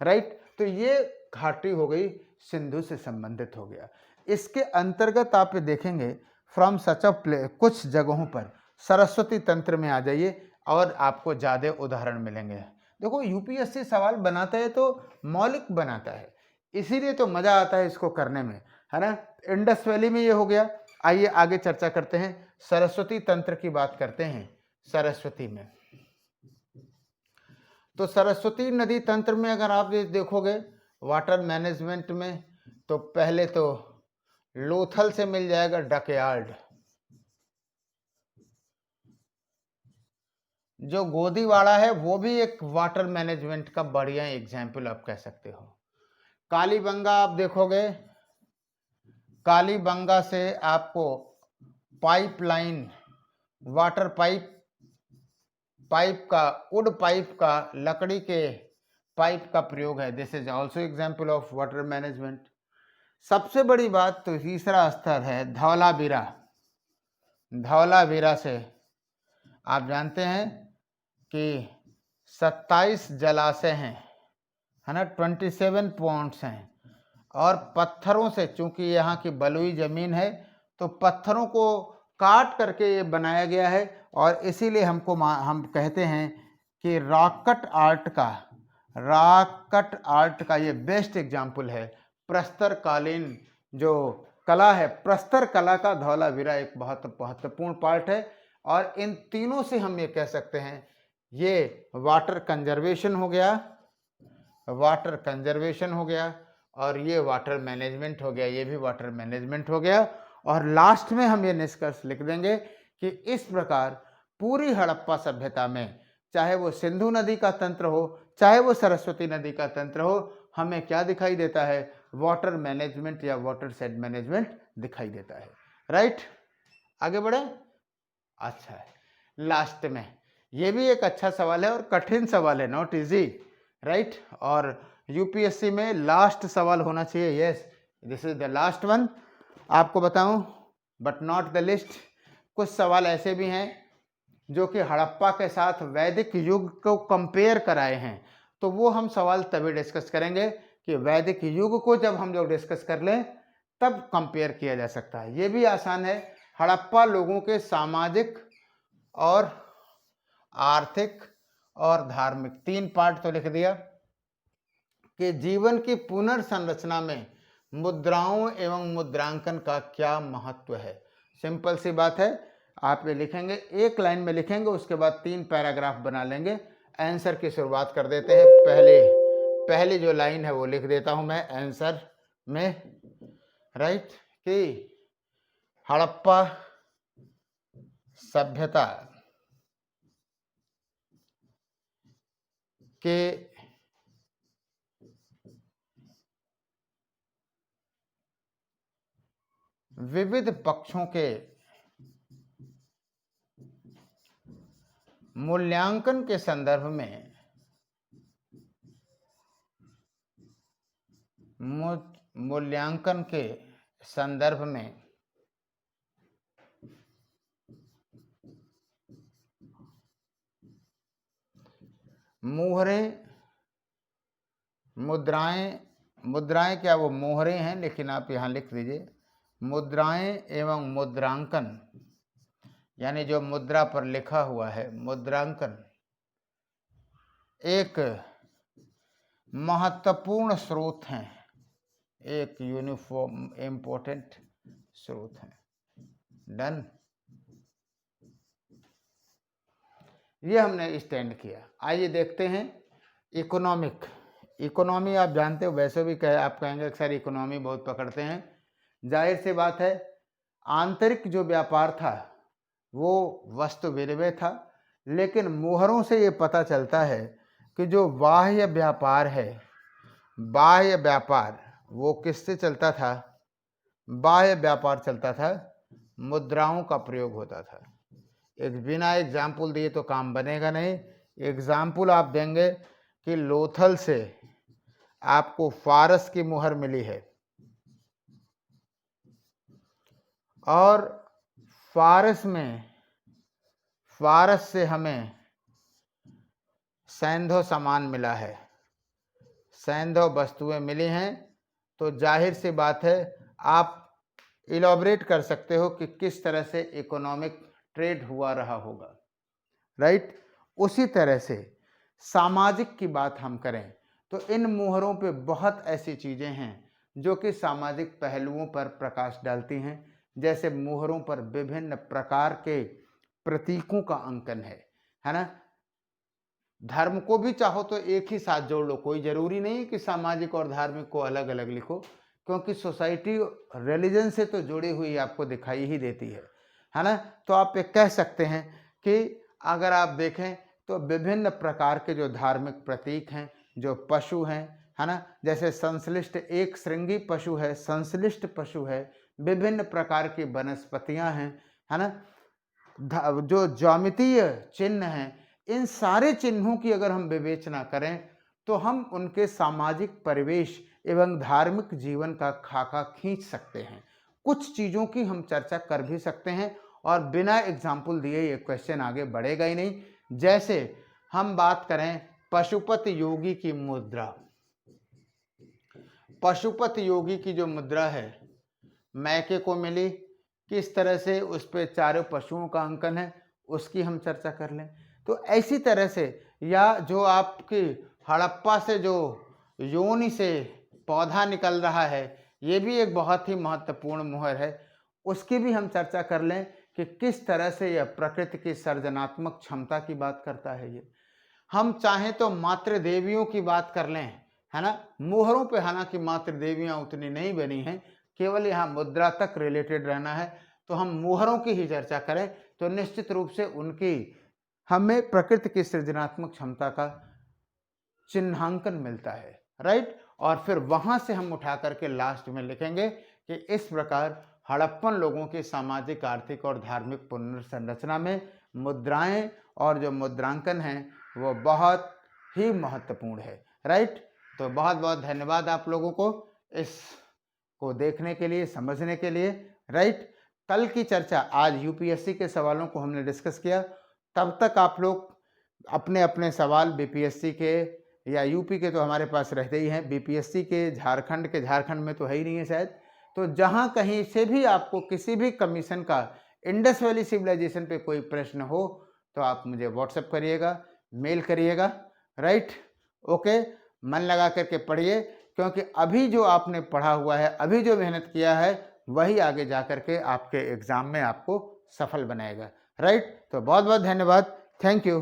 राइट। तो ये घाटी हो गई, सिंधु से संबंधित हो गया। इसके अंतर्गत आप देखेंगे फ्रॉम सच अ प्ले, कुछ जगहों पर सरस्वती तंत्र में आ जाइए और आपको ज़्यादा उदाहरण मिलेंगे। देखो यूपीएससी सवाल बनाता है तो मौलिक बनाता है, इसीलिए तो मज़ा आता है इसको करने में, है ना। इंडस वैली में ये हो गया। आइए आगे चर्चा करते हैं, सरस्वती तंत्र की बात करते हैं। सरस्वती में तो सरस्वती नदी तंत्र में अगर आप देखोगे वाटर मैनेजमेंट में, तो पहले तो लोथल से मिल जाएगा डकयार्ड, जो गोदीवाड़ा है वो भी एक वाटर मैनेजमेंट का बढ़िया एग्जाम्पल आप कह सकते हो। कालीबंगा आप देखोगे, कालीबंगा से आपको पाइपलाइन, वाटर पाइप का, वुड पाइप का, लकड़ी के पाइप का प्रयोग है। This is also example of water management. सबसे बड़ी बात तो तीसरा स्तर है धौलावीरा। धौलावीरा से आप जानते हैं कि 27 जलाशय हैं, है ना, 27 पॉइंट्स हैं, और पत्थरों से, चूंकि यहाँ की बलुई जमीन है तो पत्थरों को काट करके ये बनाया गया है, और इसीलिए हम कहते हैं कि रॉककट आर्ट का ये बेस्ट एग्जाम्पल है। प्रस्तर कालीन जो कला है, प्रस्तर कला का धौलावीरा एक बहुत महत्वपूर्ण पार्ट है। और इन तीनों से हम ये कह सकते हैं ये वाटर कंजर्वेशन हो गया, वाटर कंजर्वेशन हो गया, और ये वाटर मैनेजमेंट हो गया, ये भी वाटर मैनेजमेंट हो गया। और लास्ट में हम ये निष्कर्ष लिख देंगे कि इस प्रकार पूरी हड़प्पा सभ्यता में, चाहे वो सिंधु नदी का तंत्र हो चाहे वो सरस्वती नदी का तंत्र हो, हमें क्या दिखाई देता है? वाटर मैनेजमेंट या वाटर शेड मैनेजमेंट दिखाई देता है, राइट। आगे बढ़े। अच्छा है, लास्ट में ये भी एक अच्छा सवाल है और कठिन सवाल है, नॉट इजी, राइट। और यूपीएससी में लास्ट सवाल होना चाहिए। Yes, this is the last one. आपको बताऊं, बट नॉट द लिस्ट, कुछ सवाल ऐसे भी हैं जो कि हड़प्पा के साथ वैदिक युग को कंपेयर कराए हैं, तो वो हम सवाल तभी डिस्कस करेंगे कि वैदिक युग को जब हम लोग डिस्कस कर लें तब कंपेयर किया जा सकता है। ये भी आसान है। हड़प्पा लोगों के सामाजिक और आर्थिक और धार्मिक, 3 पार्ट तो लिख दिया कि जीवन की पुनर्संरचना में मुद्राओं एवं मुद्रांकन का क्या महत्व है। सिंपल सी बात है, आप ये लिखेंगे, एक लाइन में लिखेंगे, उसके बाद 3 पैराग्राफ बना लेंगे। आंसर की शुरुआत कर देते हैं। पहली जो लाइन है वो लिख देता हूं मैं आंसर में, राइट, कि हड़प्पा सभ्यता के विविध पक्षों के मूल्यांकन के संदर्भ में मूल्यांकन के संदर्भ में मुहरें, मुद्राएं क्या वो मोहरें हैं, लेकिन आप यहाँ लिख दीजिए मुद्राएं एवं मुद्रांकन, यानी जो मुद्रा पर लिखा हुआ है मुद्रांकन एक महत्वपूर्ण स्रोत हैं, एक यूनिफॉर्म इम्पोर्टेंट स्रोत हैं। डन, ये हमने स्टैंड किया। आइए देखते हैं इकोनॉमी आप जानते हो, वैसे भी आप कहेंगे कि सर इकोनॉमी बहुत पकड़ते हैं। जाहिर सी बात है, आंतरिक जो व्यापार था वो वस्तु विनिमय था, लेकिन मोहरों से ये पता चलता है कि जो बाह्य व्यापार है, बाह्य व्यापार वो किससे चलता था? बाह्य व्यापार चलता था, मुद्राओं का प्रयोग होता था। एक बिना एग्जाम्पल दिए तो काम बनेगा नहीं। एग्जाम्पल आप देंगे कि लोथल से आपको फारस की मुहर मिली है और फारस से हमें सैंधो सामान मिला है, सैंधो वस्तुएं मिली हैं, तो जाहिर सी बात है आप इलॉबरेट कर सकते हो कि किस तरह से इकोनॉमिक ट्रेड हुआ रहा होगा, राइट। उसी तरह से सामाजिक की बात हम करें तो इन मुहरों पे बहुत ऐसी चीज़ें हैं जो कि सामाजिक पहलुओं पर प्रकाश डालती हैं। जैसे मुहरों पर विभिन्न प्रकार के प्रतीकों का अंकन है ना। धर्म को भी चाहो तो एक ही साथ जोड़ लो, कोई ज़रूरी नहीं कि सामाजिक और धार्मिक को अलग अलग लिखो, क्योंकि सोसाइटी रिलीजन से तो जुड़ी हुई आपको दिखाई ही देती है ना। तो आप एक कह सकते हैं कि अगर आप देखें तो विभिन्न प्रकार के जो धार्मिक प्रतीक हैं, जो पशु हैं, है ना, जैसे संश्लिष्ट एक श्रृंगी पशु है, संश्लिष्ट पशु है, विभिन्न प्रकार की वनस्पतियां हैं, है ना, जो ज्यामितीय चिन्ह हैं, इन सारे चिन्हों की अगर हम विवेचना करें तो हम उनके सामाजिक परिवेश एवं धार्मिक जीवन का खाका खींच सकते हैं। कुछ चीज़ों की हम चर्चा कर भी सकते हैं और बिना एग्जाम्पल दिए ये क्वेश्चन आगे बढ़ेगा ही नहीं। जैसे हम बात करें पशुपत योगी की मुद्रा, पशुपत योगी की जो मुद्रा है मैके को मिली, किस तरह से उस पर चारों पशुओं का अंकन है उसकी हम चर्चा कर लें। तो ऐसी तरह से, या जो आपकी हड़प्पा से जो योनि से पौधा निकल रहा है, ये भी एक बहुत ही महत्वपूर्ण मुहर है, उसकी भी हम चर्चा कर लें कि किस तरह से यह प्रकृति की सर्जनात्मक क्षमता की बात करता है। ये हम चाहें तो मातृ देवियों की बात कर लें, है ना। मुहरों पे हालांकि मातृ देवियाँ उतनी नहीं बनी हैं, केवल यहाँ मुद्रा तक रिलेटेड रहना है, तो हम मुहरों की ही चर्चा करें तो निश्चित रूप से उनकी हमें प्रकृति की सृजनात्मक क्षमता का चिन्हांकन मिलता है, राइट। और फिर वहां से हम उठा करके लास्ट में लिखेंगे कि इस प्रकार हड़प्पन लोगों की सामाजिक, आर्थिक और धार्मिक पुनर्संरचना में मुद्राएं और जो मुद्रांकन हैं वो बहुत ही महत्वपूर्ण है, राइट। तो बहुत बहुत धन्यवाद आप लोगों को इस को देखने के लिए, समझने के लिए, राइट। कल की चर्चा, आज यूपीएससी के सवालों को हमने डिस्कस किया, तब तक आप लोग अपने अपने सवाल बीपीएससी के या यूपी के तो हमारे पास रहते ही हैं, बीपीएससी के झारखंड में तो है ही नहीं है शायद, तो जहां कहीं से भी आपको किसी भी कमीशन का इंडस वैली सिविलाइजेशन पे कोई प्रश्न हो तो आप मुझे व्हाट्सएप करिएगा, मेल करिएगा, राइट। ओके, मन लगा करके पढ़िए, क्योंकि अभी जो आपने पढ़ा हुआ है, अभी जो मेहनत किया है, वही आगे जा करके आपके एग्जाम में आपको सफल बनाएगा, राइट। तो बहुत बहुत धन्यवाद, थैंक यू।